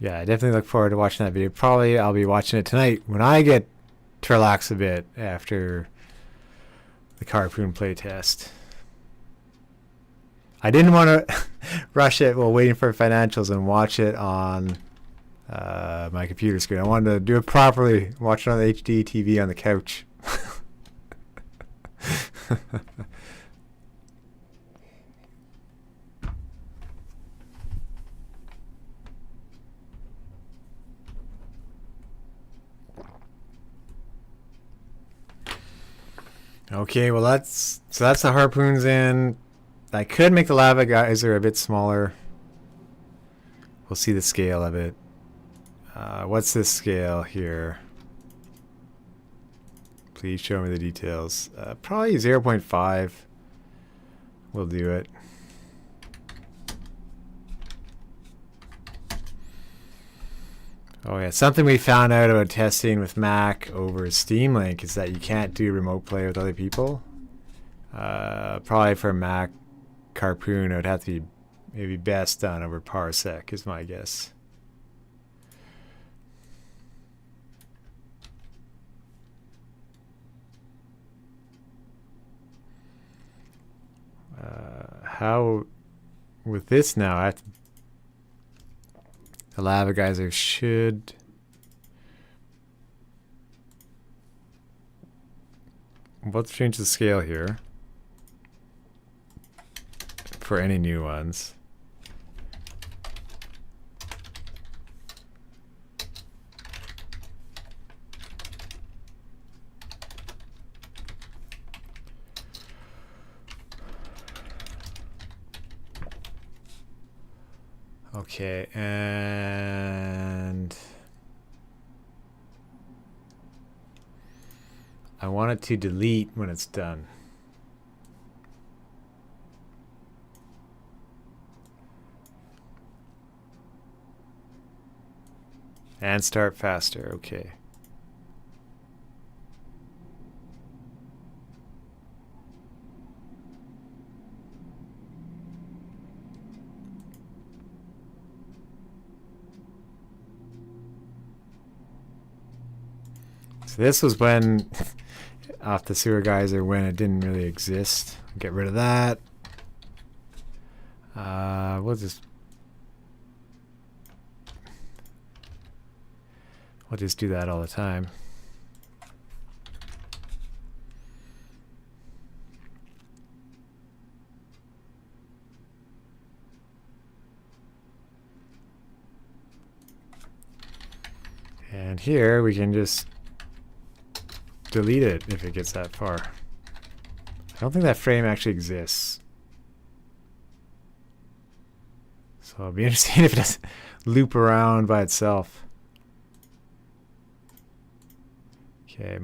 I definitely look forward to watching that video. Probably I'll be watching it tonight when I get to relax a bit after the Carpoon playtest. I didn't want to rush it while waiting for financials and watch it on my computer screen. I wanted to do it properly, watch it on the HD TV on the couch. Okay, well that's the harpoons in. I could make the lava geyser a bit smaller. We'll see the scale of it. What's this scale here? Please show me the details. Probably 0.5 will do it. Oh yeah, something we found out about testing with Mac over Steam Link is that you can't do remote play with other people. Probably for Mac Carpoon, it would have to be maybe best done over Parsec is my guess. How with this now, I have to, the lava geyser should let's change the scale here for any new ones. Okay, and I want it to delete when it's done. And start faster, okay. So this was when, off the sewer geyser, when it didn't really exist. Get rid of that. We'll just do that all the time. And here we can just delete it if it gets that far. I don't think that frame actually exists. So it'll be interesting if it doesn't loop around by itself. Okay,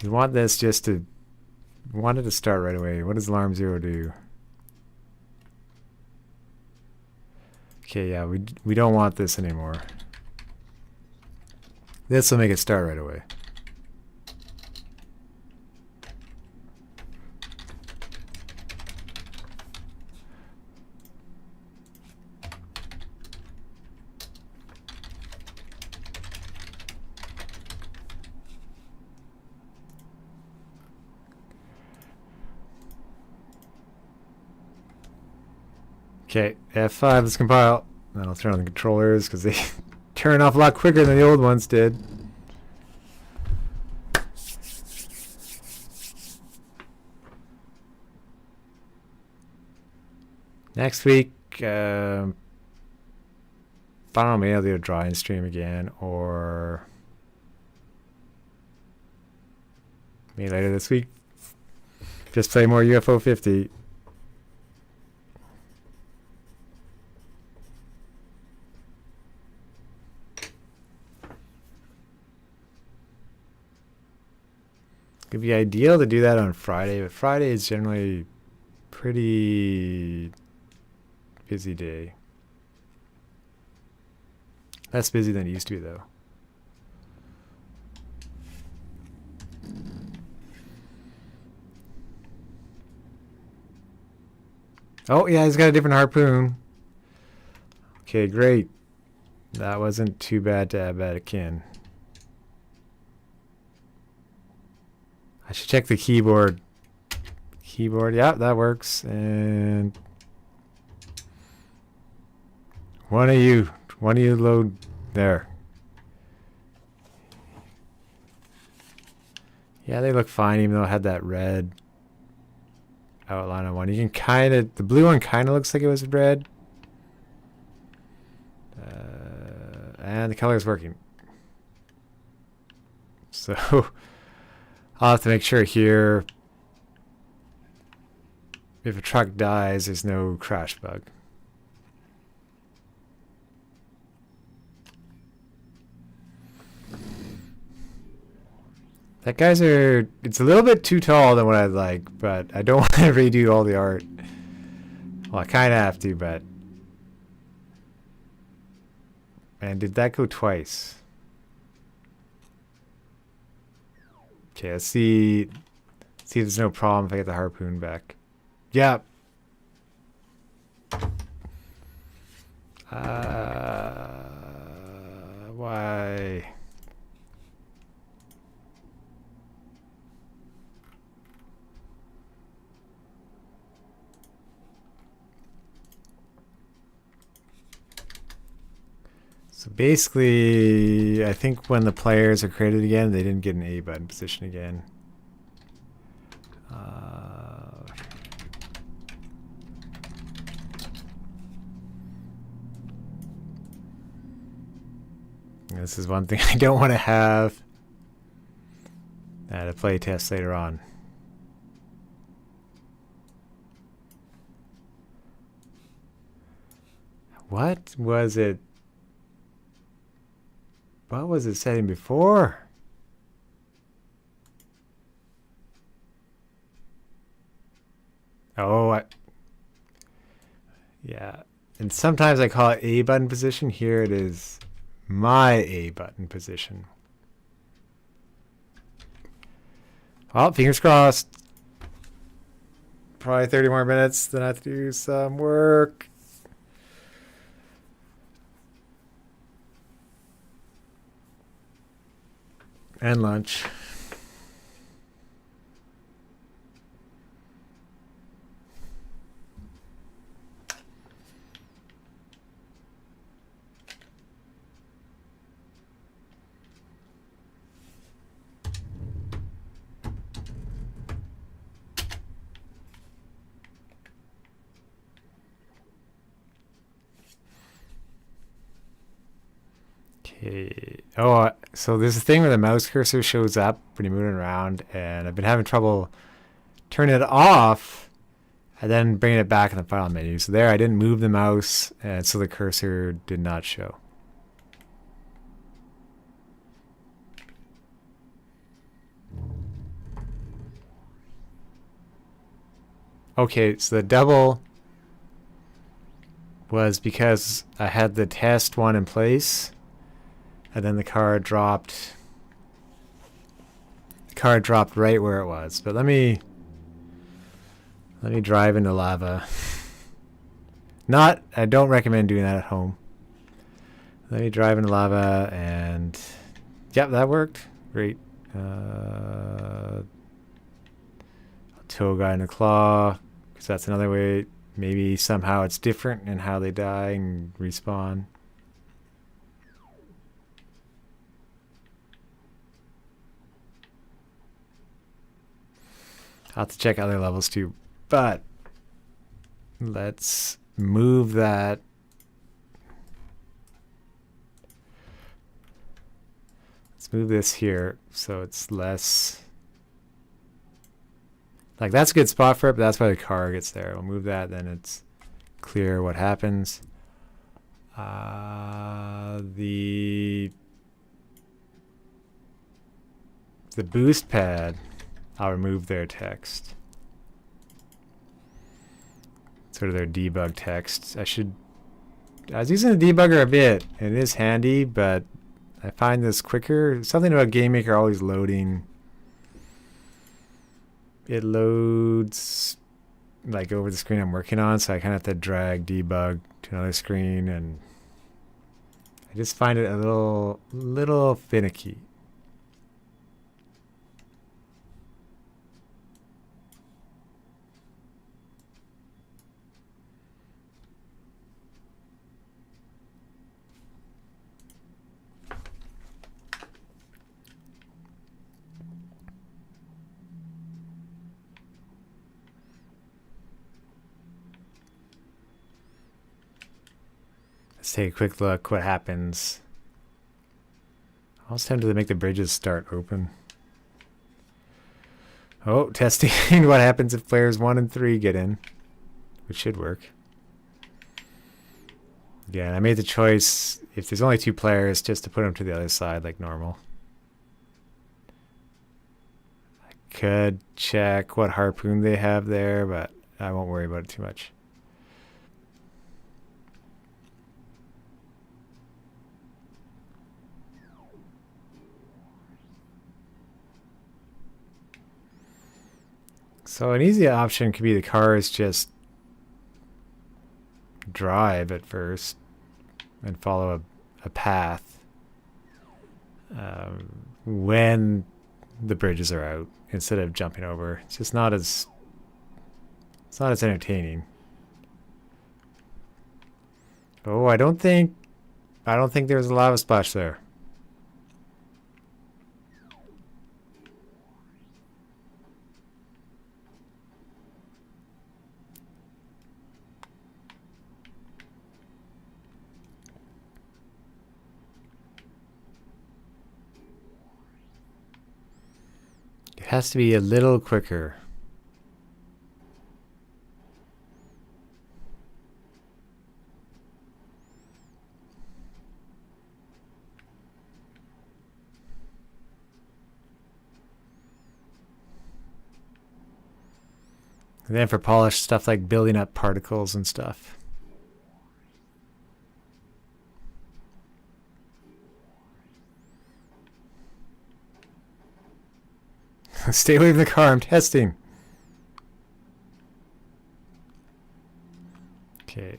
we want this just to, want it to start right away. What does alarm 0 do? Okay, yeah, we don't want this anymore. This will make it start right away. Okay, F5, let's compile. Then I'll turn on the controllers because they turn off a lot quicker than the old ones did. Next week, I don't know, maybe I'll do a drawing stream again, or maybe later this week, just play more UFO 50. It'd be ideal to do that on Friday, but Friday is generally pretty busy day. Less busy than it used to be, though. Oh, yeah, he's got a different harpoon. Okay, great. That wasn't too bad to add back in. I should check the keyboard. Keyboard, yeah, that works. And one of you load there. Yeah, they look fine, even though it had that red outline on one. You can kind of, the blue one kind of looks like it was red. And the color is working. So I'll have to make sure here, if a truck dies, there's no crash bug. That Geyser, it's a little bit too tall than what I'd like, but I don't want to redo all the art. Well, I kind of have to, but... And did that go twice? Okay, let's see. See if there's no problem if I get the harpoon back. Yeah. Why? So basically, I think when the players are created again, they didn't get an A button position again. This is one thing I don't want to have at a play test later on. What was it? What was it setting before? Oh, yeah. And sometimes I call it A button position. Here it is my A button position. Well, fingers crossed. Probably 30 more minutes, then I have to do some work. And lunch. Okay. Oh, so there's a thing where the mouse cursor shows up when you're moving around, and I've been having trouble turning it off and then bringing it back in the file menu. So there, I didn't move the mouse, and so the cursor did not show. Okay, so the double was because I had the test one in place, and then the car dropped. The car dropped right where it was. But let me drive into lava. I don't recommend doing that at home. Let me drive into lava, and yep, that worked. Great. I'll tow a guy in a claw, because that's another way. Maybe somehow it's different in how they die and respawn. I'll have to check other levels too, but let's move that. Let's move this here so it's less. Like, that's a good spot for it, but that's why the car gets there. We'll move that, then it's clear what happens. The boost pad, I'll remove their text. Sort of their debug text. I was using the debugger a bit. It is handy, but I find this quicker. Something about GameMaker always loading. It loads like over the screen I'm working on, so I kind of have to drag debug to another screen, and I just find it a little finicky. Let's take a quick look what happens. I was tempted to make the bridges start open. Oh, testing what happens if players 1 and 3 get in, which should work. Yeah, and I made the choice, if there's only 2 players, just to put them to the other side like normal. I could check what harpoon they have there, but I won't worry about it too much. So an easy option could be the cars just drive at first and follow a path when the bridges are out instead of jumping over. It's just not as entertaining. Oh, I don't think there's a lava splash there. It has to be a little quicker. And then for polished stuff like building up particles and stuff. Stay away from the car, I'm testing. Okay.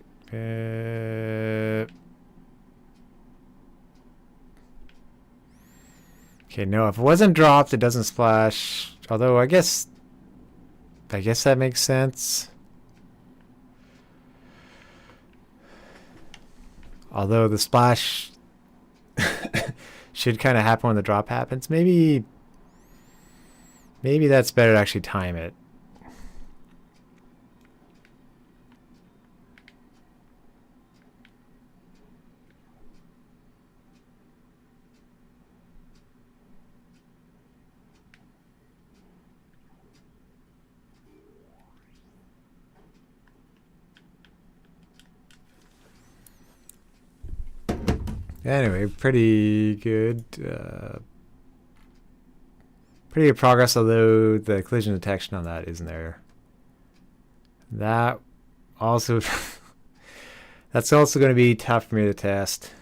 Okay, no, if it wasn't dropped, it doesn't splash. Although I guess that makes sense. Although the splash should kind of happen when the drop happens. Maybe that's better to actually time it. Anyway, pretty good. Pretty good progress, although the collision detection on that isn't there. That also, that's also going to be tough for me to test.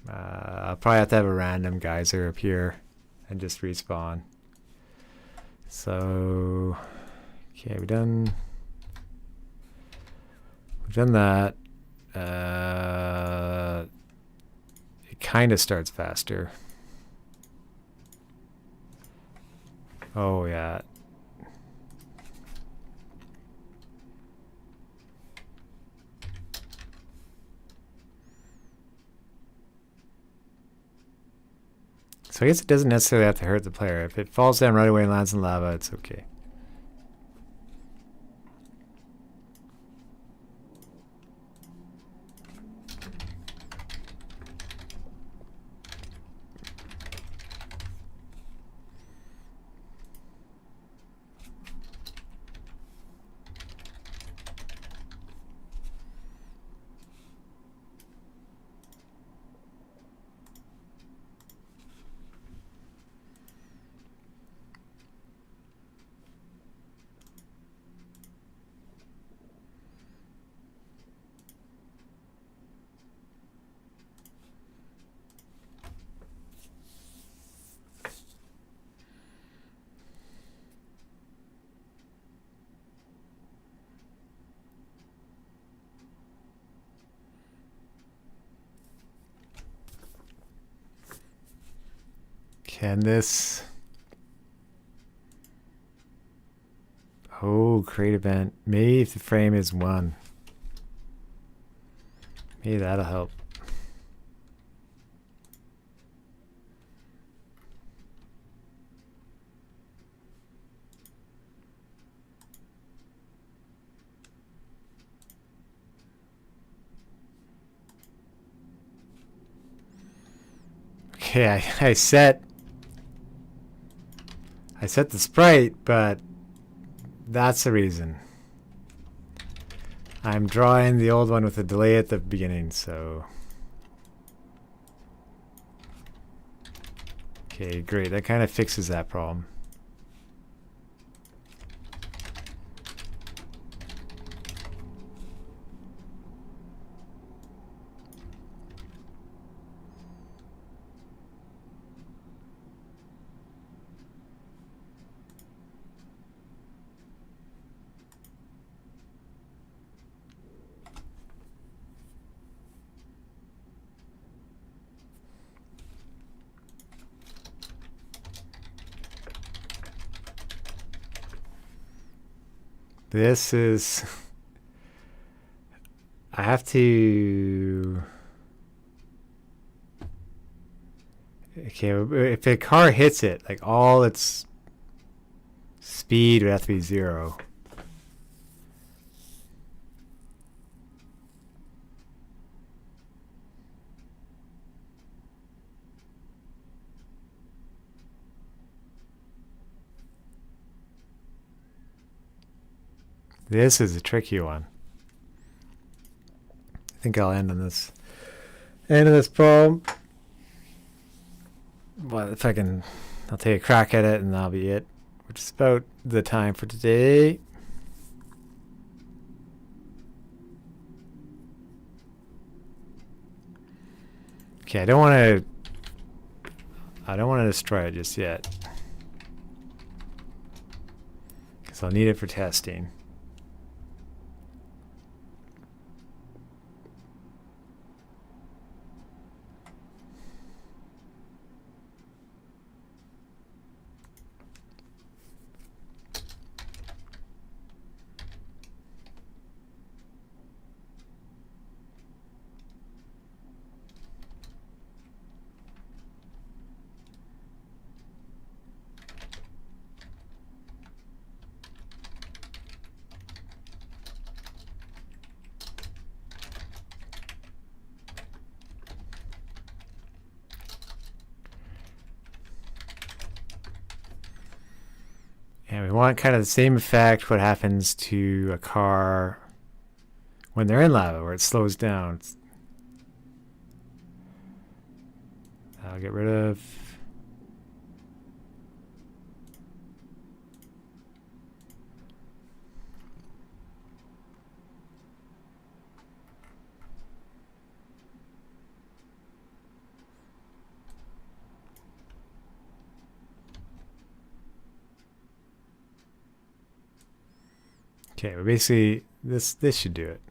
I'll probably have to have a random geyser appear and just respawn. So, okay, we've done that. It kind of starts faster. Oh, yeah. So I guess it doesn't necessarily have to hurt the player. If it falls down right away and lands in lava, it's okay. And this. Oh, create event. Maybe if the frame is 1. Maybe that'll help. Okay, I set the sprite, but that's the reason. I'm drawing the old one with a delay at the beginning, so. Okay, great. That kind of fixes that problem. This is. I have to. Okay, if a car hits it, like all its speed would have to be 0. This is a tricky one. I think I'll end on this. End of this problem. Well, if I can, I'll take a crack at it and that'll be it. Which is about the time for today. Okay, I don't want to destroy it just yet. Because I'll need it for testing. And we want kind of the same effect what happens to a car when they're in lava, where it slows down. I'll get rid of. Okay, but basically this should do it.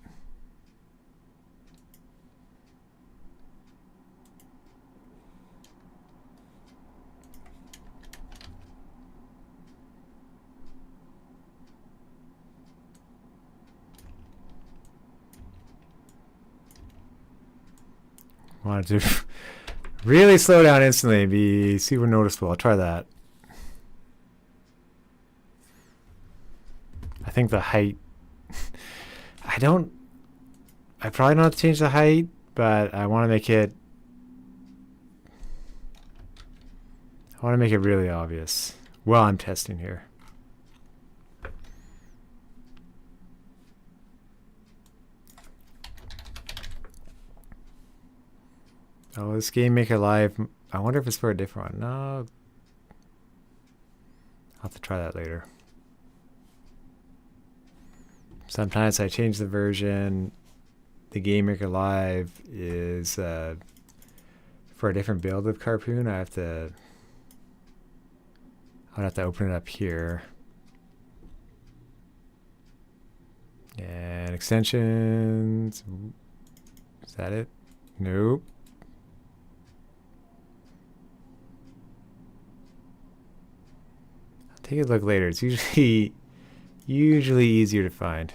Wanted to really slow down instantly and be super noticeable. I'll try that. I think the height. I probably don't have to change the height, but I want to make it. I want to make it really obvious while I'm testing here. Oh, this GameMaker Live. I wonder if it's for a different one. No. I'll have to try that later. Sometimes I change the version. The GameMaker Live is for a different build of Carpoon. I'll have to open it up here. And extensions. Is that it? Nope. Take a look later. It's usually easier to find.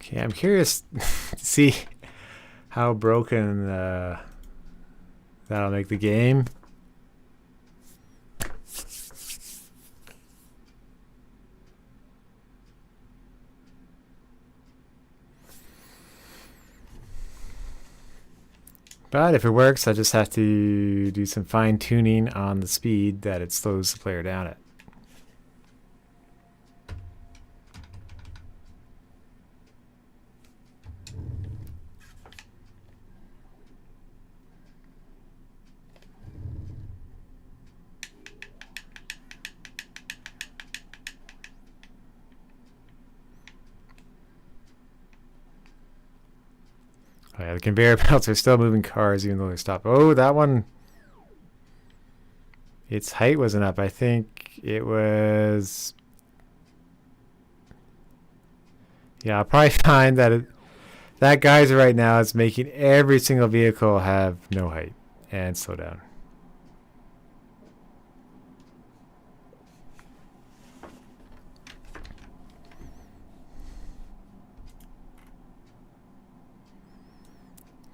Okay, I'm curious to see how broken that'll make the game. But if it works, I just have to do some fine tuning on the speed that it slows the player down at. Oh yeah, the conveyor belts are still moving cars even though they're stopped. Oh, that one, its height wasn't up. I think it was... Yeah, I'll probably find that that geyser right now is making every single vehicle have no height and slow down.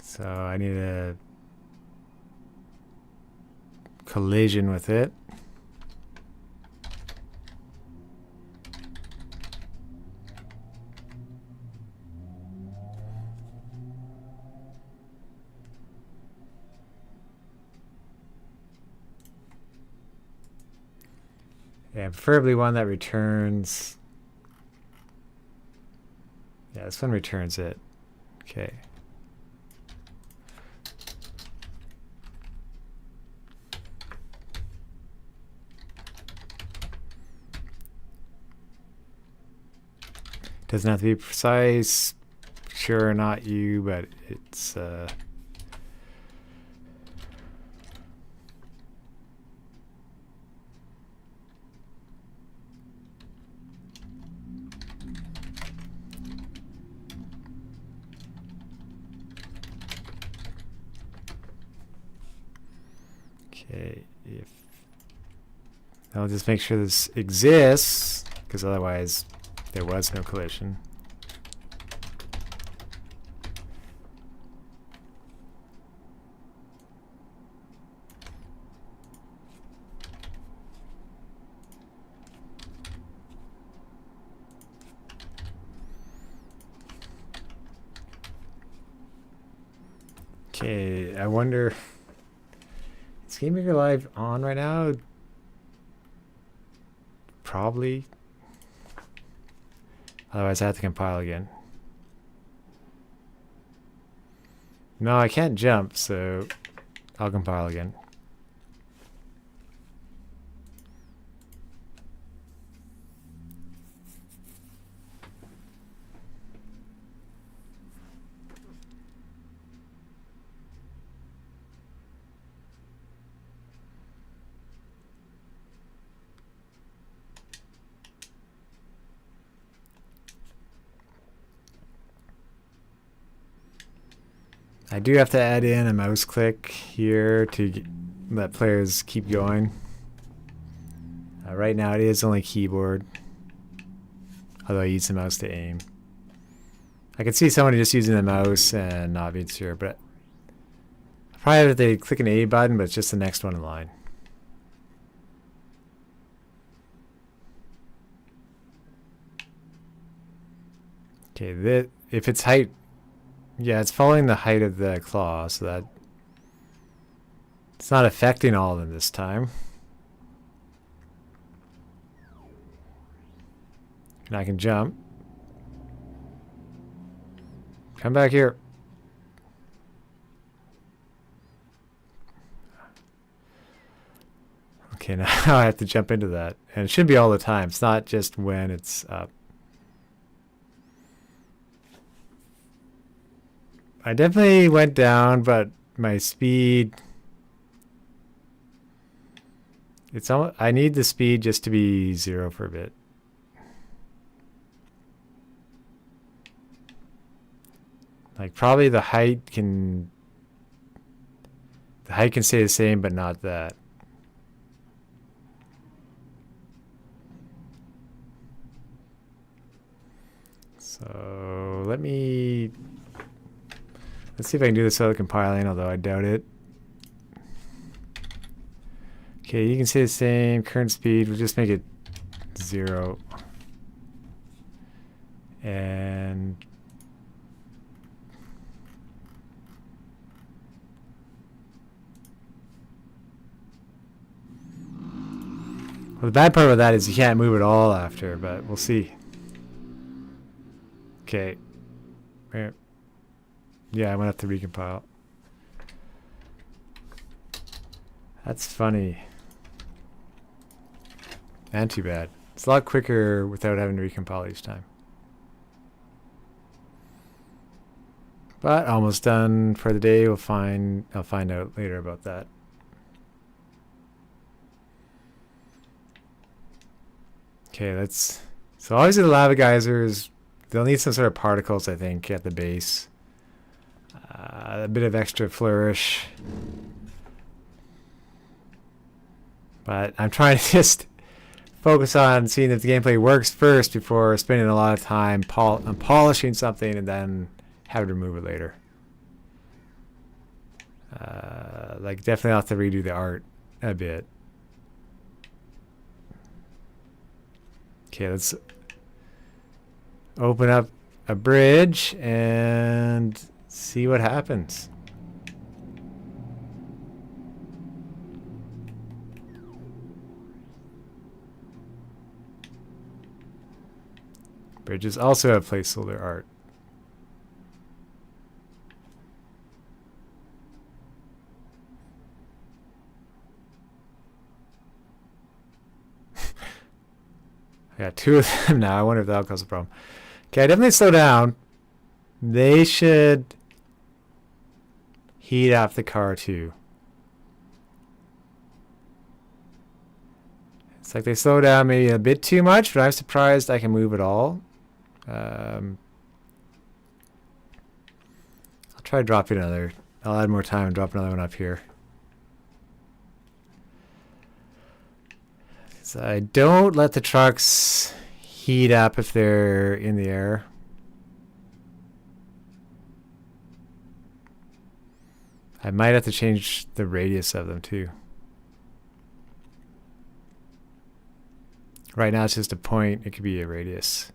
So I need a collision with it. And preferably one that returns. Yeah, this one returns it. Okay. Doesn't have to be precise. Sure, not you, but it's okay. If I'll just make sure this exists, because otherwise there was no collision. Okay, I wonder, is GameMaker Live on right now? Probably. Otherwise I have to compile again. No, I can't jump, so I'll compile again. I do have to add in a mouse click here to let players keep going. Right now it is only keyboard, although I use the mouse to aim. I can see somebody just using the mouse and not being sure, but I probably have to click an A button, but it's just the next one in line. Okay, if it's height, yeah, it's following the height of the claw, so that it's not affecting all of them this time. And I can jump. Come back here. Okay, Okay, now I have to jump into that. And it should be all the time. It's not just when it's up. I definitely went down, but my speed... I need the speed just to be 0 for a bit. Like probably the height can stay the same, but not that. So let's see if I can do this without compiling, although I doubt it. Okay, you can say the same. Current speed, we'll just make it 0. And well, the bad part about that is you can't move at all after, but we'll see. Okay. Yeah, I'm gonna have to recompile. That's funny. And too bad. It's a lot quicker without having to recompile each time. But almost done for the day. I'll find out later about that. Okay, so obviously the lava geysers, they'll need some sort of particles, I think, at the base. A bit of extra flourish. But I'm trying to just focus on seeing if the gameplay works first before spending a lot of time on polishing something and then having to remove it later. Like definitely have to redo the art a bit. Okay, let's open up a bridge and see what happens. Bridges also have placeholder art. I got 2 of them now. I wonder if that'll cause a problem. Okay, I definitely slow down. They should heat up the car too. It's like they slow down maybe a bit too much, but I'm surprised I can move at all. I'll try dropping another. I'll add more time and drop another one up here. So I don't let the trucks heat up if they're in the air. I might have to change the radius of them too. Right now it's just a point. It could be a radius.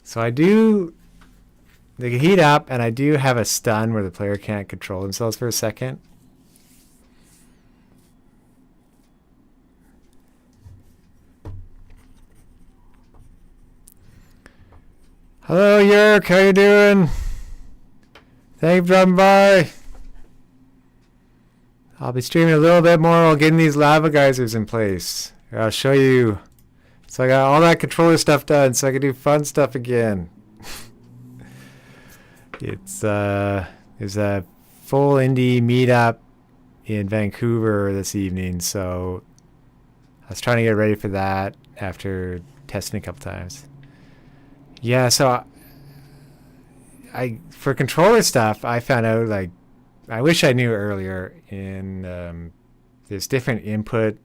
So they can heat up, and I do have a stun where the player can't control themselves for a second. Hello, Yerk. How you doing? Thank you for dropping by. I'll be streaming a little bit more while getting these lava geysers in place. Here, I'll show you. So I got all that controller stuff done, so I can do fun stuff again. There's a full indie meetup in Vancouver this evening, so I was trying to get ready for that after testing a couple times. Yeah, so for controller stuff, I found out, like, I wish I knew earlier, there's different input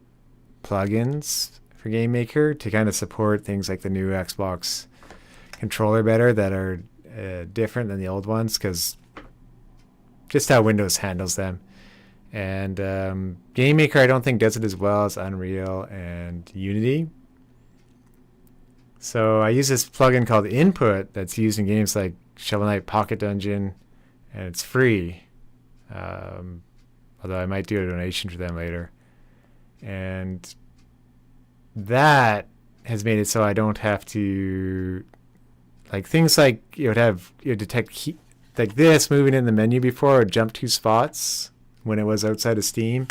plugins for GameMaker to kind of support things like the new Xbox controller better that are different than the old ones, because just how Windows handles them. And GameMaker I don't think does it as well as Unreal and Unity. So I use this plugin called Input that's used in games like Shovel Knight Pocket Dungeon, and it's free. although I might do a donation for them later. And that has made it so I don't have to, like, things like you would have, you would detect like this moving in the menu before would jump 2 spots when it was outside of Steam,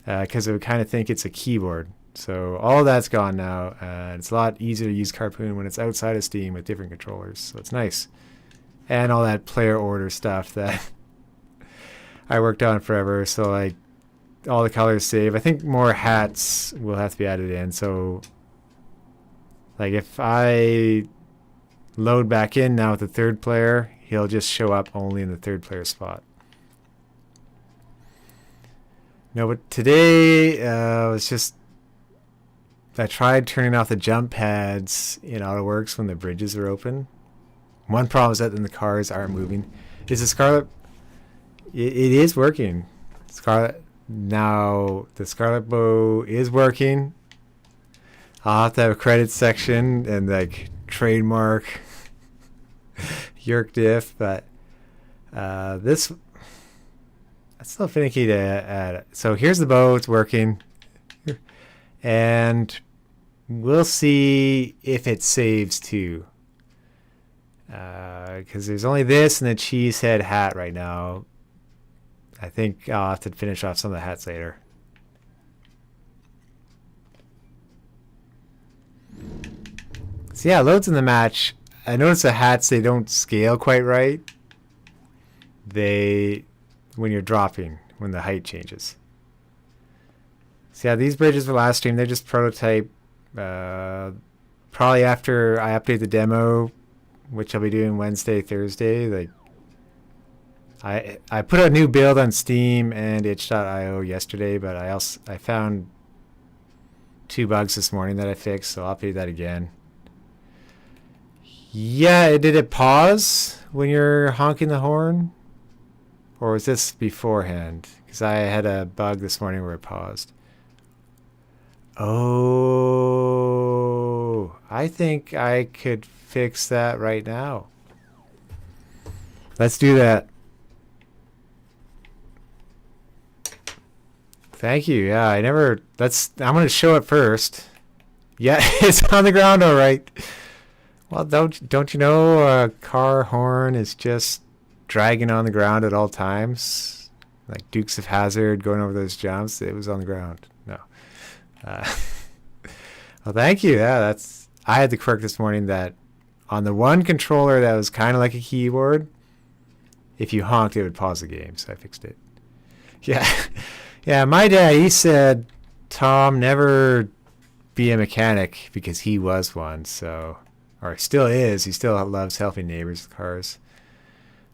because it would kind of think it's a keyboard. So all that's gone now, and it's a lot easier to use Carpoon when it's outside of Steam with different controllers. So it's nice. And all that player order stuff that I worked on forever. So like all the colors save. I think more hats will have to be added in. So like if I load back in now with the third player, he'll just show up only in the third player spot. No, but today was just, I tried turning off the jump pads in Autoworks when the bridges are open. One problem is that then the cars aren't moving. Is the Scarlet? It is working. Scarlet now. The Scarlet Bow is working. I'll have to have a credit section and like trademark Yerk diff, but this that's still finicky to add. So here's the bow. It's working. And we'll see if it saves too. Because there's only this and the cheese head hat right now. I think I'll have to finish off some of the hats later. So yeah, loads in the match. I noticed the hats, they don't scale quite right. When you're dropping, when the height changes. So yeah, these bridges for last stream, they're just prototype. Probably after I update the demo, which I'll be doing Wednesday, Thursday. Like, I put a new build on Steam and itch.io yesterday, but I found 2 bugs this morning that I fixed, so I'll update that again. Yeah, did it pause when you're honking the horn? Or was this beforehand? Because I had a bug this morning where it paused. Oh, I think I could fix that right now. Let's do that. Thank you. Yeah, I'm going to show it first. Yeah, it's on the ground all right. Well, don't you know a car horn is just dragging on the ground at all times? Like Dukes of Hazzard going over those jumps, it was on the ground. No. Well, thank you. Yeah, I had the quirk this morning that on the one controller that was kind of like a keyboard, if you honked, it would pause the game. So I fixed it. Yeah. Yeah, my dad, he said, Tom, never be a mechanic because he was one. So, or still is. He still loves helping neighbors with cars.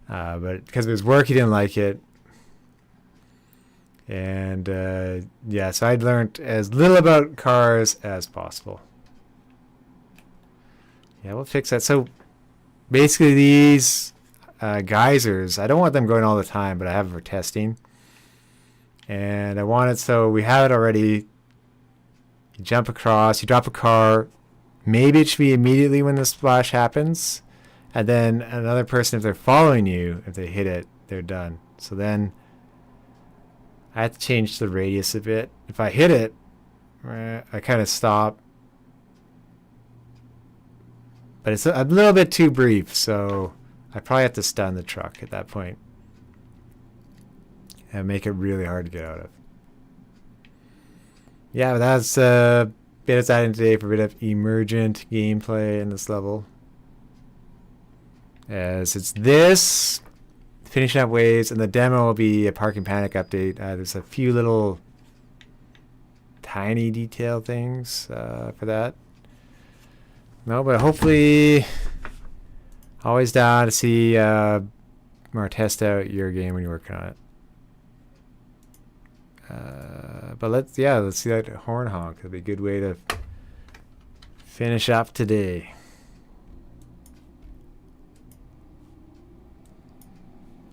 But because of his work, he didn't like it. And yeah, so I'd learned as little about cars as possible. Yeah, we'll fix that. So basically these geysers, I don't want them going all the time, but I have them for testing. And I want it so we have it already. You jump across, you drop a car. Maybe it should be immediately when the splash happens. And then another person, if they're following you, if they hit it, they're done. So then I have to change the radius a bit. If I hit it, I kind of stop. But it's a little bit too brief, so I probably have to stun the truck at that point. And make it really hard to get out of. Yeah, but that's a bit of that today for a bit of emergent gameplay in this level. As it's this, finishing up waves, and the demo will be a Parking Panic update. There's a few little tiny detail things for that. No, but hopefully always down to see or test out your game when you're working on it. But let's see that horn honk. It'll be a good way to finish up today.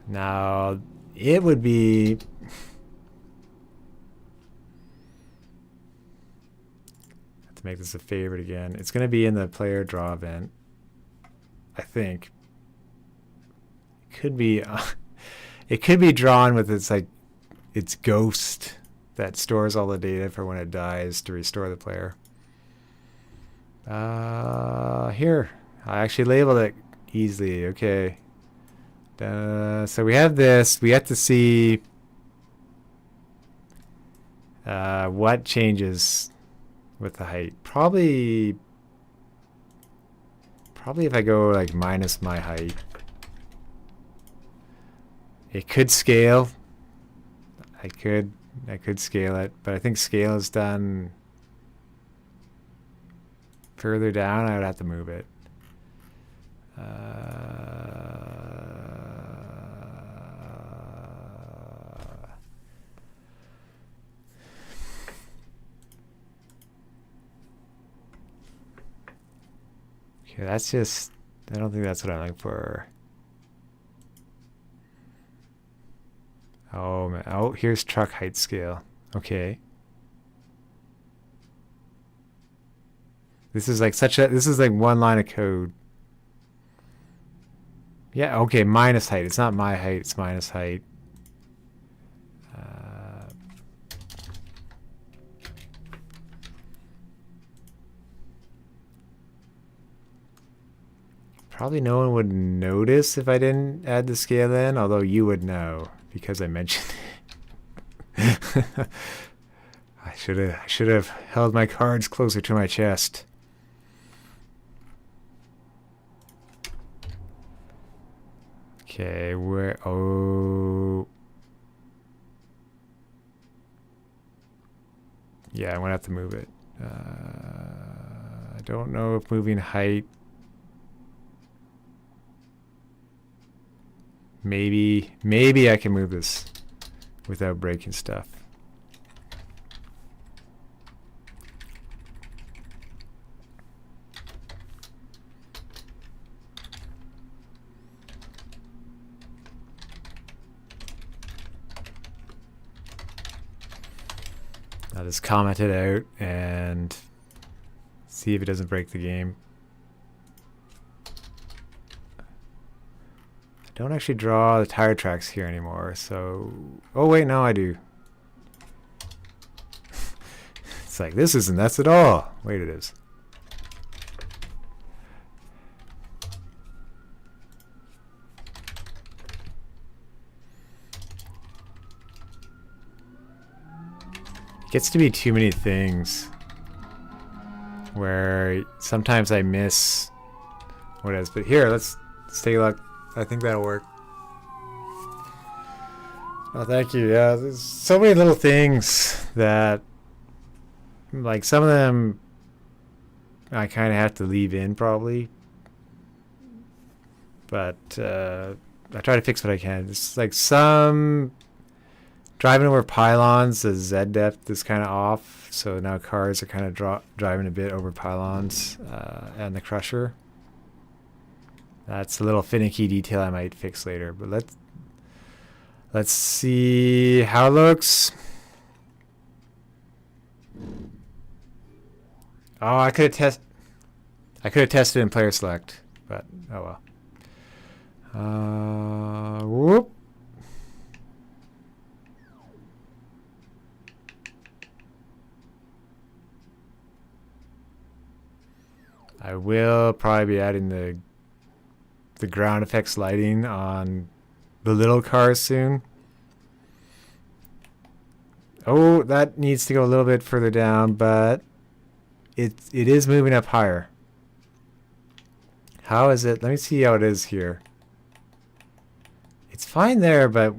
Now, it would be... I have to make this a favorite again. It's going to be in the player draw event, I think. It could be drawn with its like its ghost that stores all the data for when it dies to restore the player. Here, I actually labeled it easily. Okay. So we have this. We have to see what changes with the height. Probably if I go like minus my height, it could scale. I could scale it, but I think scale is done further down. I would have to move it. Okay, that's just, I don't think that's what I'm looking for. Oh man, oh, here's truck height scale. Okay. This is like this is like one line of code. Yeah, okay, minus height. It's not my height, it's minus height. Probably no one would notice if I didn't add the scale in, although you would know because I mentioned it. I should have held my cards closer to my chest. Okay, where? Oh, yeah, I'm gonna have to move it. I don't know if moving height. Maybe I can move this without breaking stuff. I'll just comment it out and see if it doesn't break the game. I don't actually draw the tire tracks here anymore, so... Oh wait, no, I do. It's like, this isn't this at all. Wait, it is. It gets to be too many things where sometimes I miss what it is. But here, let's take a look. I think that'll work. Oh, thank you. Yeah, there's so many little things that, like, some of them I kind of have to leave in probably. But I try to fix what I can. It's like some driving over pylons, the Z depth is kind of off. So now cars are kind of driving a bit over pylons and the crusher. That's a little finicky detail I might fix later, but let's see how it looks. Oh, I could have tested in player select, but oh well. Whoop. I will probably be adding the ground effects lighting on the little cars soon. Oh, that needs to go a little bit further down, but it is moving up higher. How is it? Let me see how it is here. It's fine there, but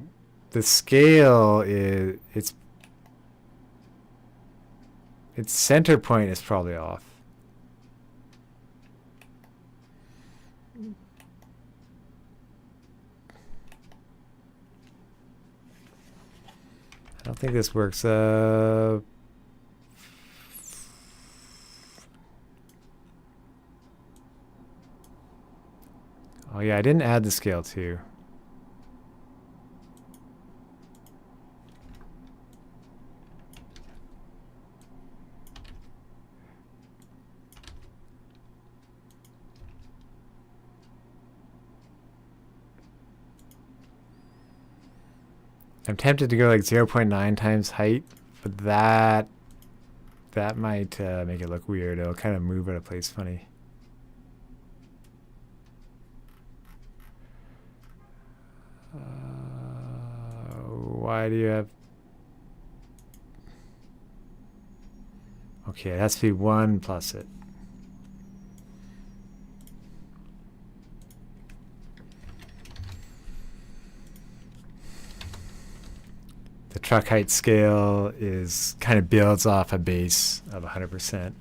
the scale is its center point is probably off. I don't think this works. Oh yeah, I didn't add the scale too. I'm tempted to go like 0.9 times height, but that might make it look weird. It'll kind of move out of place funny. Why do you have... Okay, it has to be 1 plus it. The truck height scale is kind of builds off a base of 100%.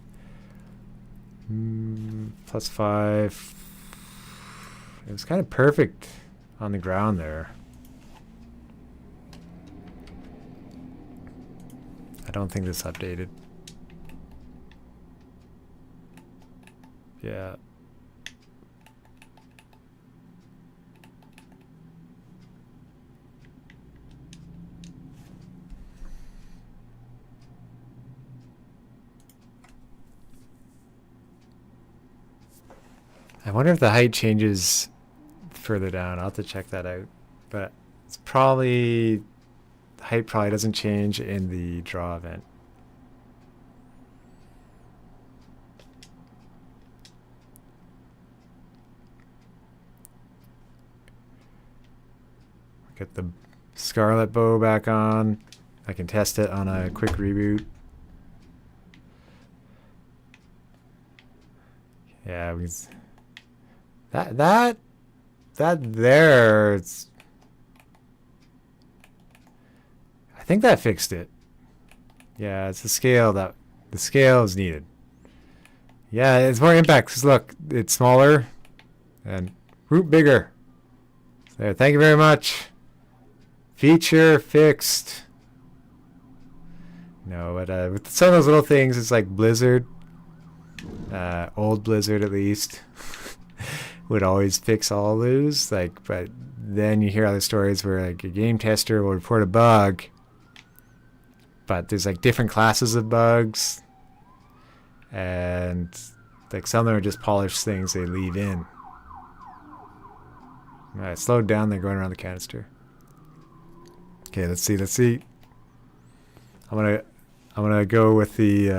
Plus 5. It was kind of perfect on the ground there. I don't think this updated. Yeah. I wonder if the height changes further down. I'll have to check that out. But it's probably... the height probably doesn't change in the draw event. Get the Scarlet bow back on. I can test it on a quick reboot. Yeah, that there. It's, I think that fixed it. Yeah, it's the scale that the scale is needed. Yeah, it's more impact. 'Cause look, it's smaller and root bigger. So thank you very much. Feature fixed. No, but with some of those little things, it's like Blizzard, old Blizzard at least, would always fix all those. Like, but then you hear other stories where like a game tester will report a bug, but there's like different classes of bugs, and like some of them are just polished things they leave in. All right, slowed down. They're going around the canister. Okay, let's see. I'm gonna go with the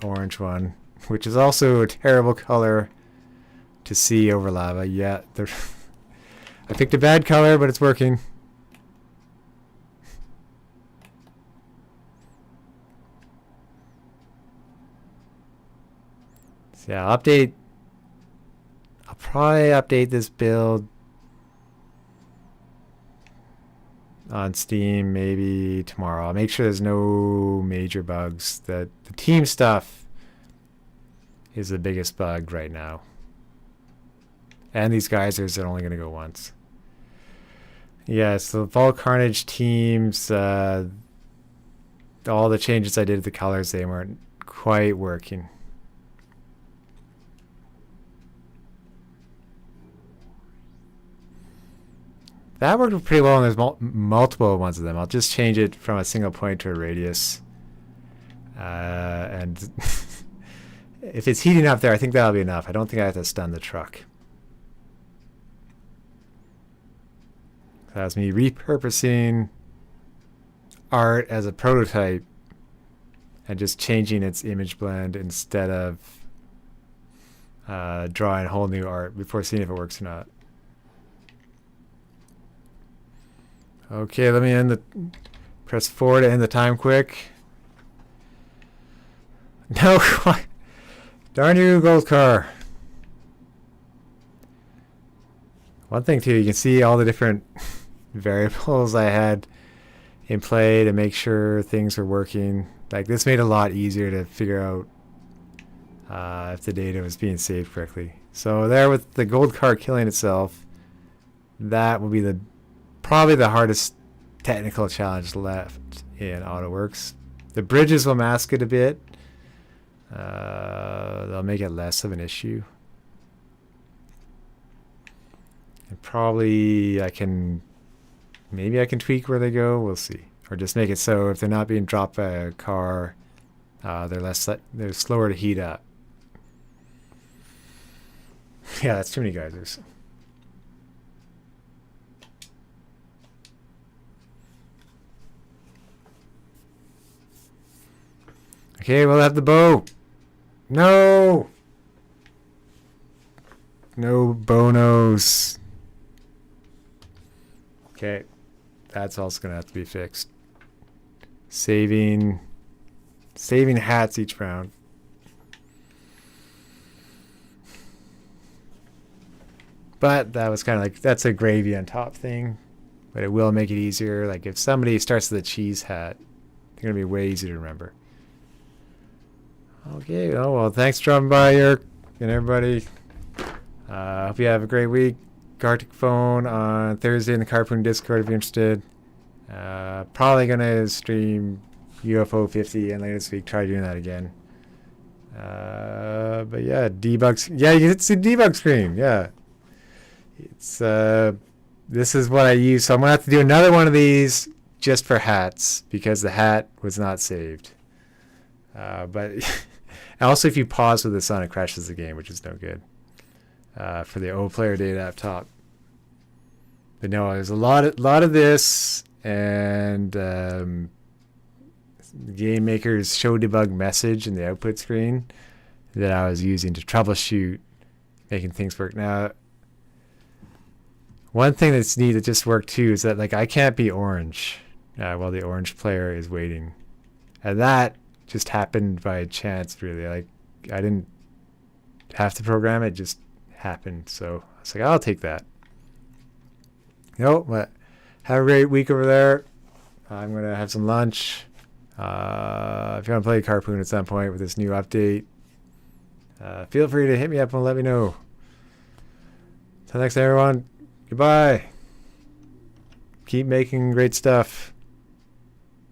orange one, which is also a terrible color to see over lava. Yeah, I picked a bad color, but it's working. So yeah, I'll probably update this build on Steam maybe tomorrow. I'll make sure there's no major bugs. The team stuff is the biggest bug right now. And these geysers are only going to go once. Yeah, so Vol Carnage teams, all the changes I did to the colors, they weren't quite working. That worked pretty well, and there's multiple ones of them. I'll just change it from a single point to a radius. And if it's heating up there, I think that'll be enough. I don't think I have to stun the truck. That was me repurposing art as a prototype and just changing its image blend instead of drawing a whole new art before seeing if it works or not. Okay, let me press 4 to end the time quick. No, darn you, gold car. One thing too, you can see all the different variables I had in play to make sure things are working. Like this made it a lot easier to figure out if the data was being saved correctly. So there with the gold car killing itself, that will be probably the hardest technical challenge left in Autoworks. The bridges will mask it a bit. They'll make it less of an issue. And probably maybe I can tweak where they go. We'll see. Or just make it so if they're not being dropped by a car, they're slower to heat up. Yeah, that's too many geysers. Okay, we'll have the bow. No! No bonos. Okay. That's also going to have to be fixed. Saving hats each round. But that was kind of like, that's a gravy on top thing. But it will make it easier. Like if somebody starts with a cheese hat, they're going to be way easier to remember. Okay, oh well, thanks for dropping by, Eric, and everybody. Hope you have a great week. Arctic Phone on Thursday in the Carpoon Discord if you're interested. Probably going to stream UFO 50 and later this week try doing that again. But yeah, debug. Yeah, you can see debug screen. Yeah. It's this is what I use. So I'm going to have to do another one of these just for hats because the hat was not saved. But also if you pause with this on, it crashes the game, which is no good. For the O player data up top. But no, there's a lot of this and GameMaker's show debug message in the output screen that I was using to troubleshoot making things work. Now, one thing that's neat that just worked too is that like I can't be orange while the orange player is waiting, and that just happened by chance. Really, like I didn't have to program it; just happened. So I was like, I'll take that. But have a great week over there. I'm gonna have some lunch. If you want to play Carpoon at some point with this new update, feel free to hit me up and let me know. Till next time, everyone. Goodbye. Keep making great stuff.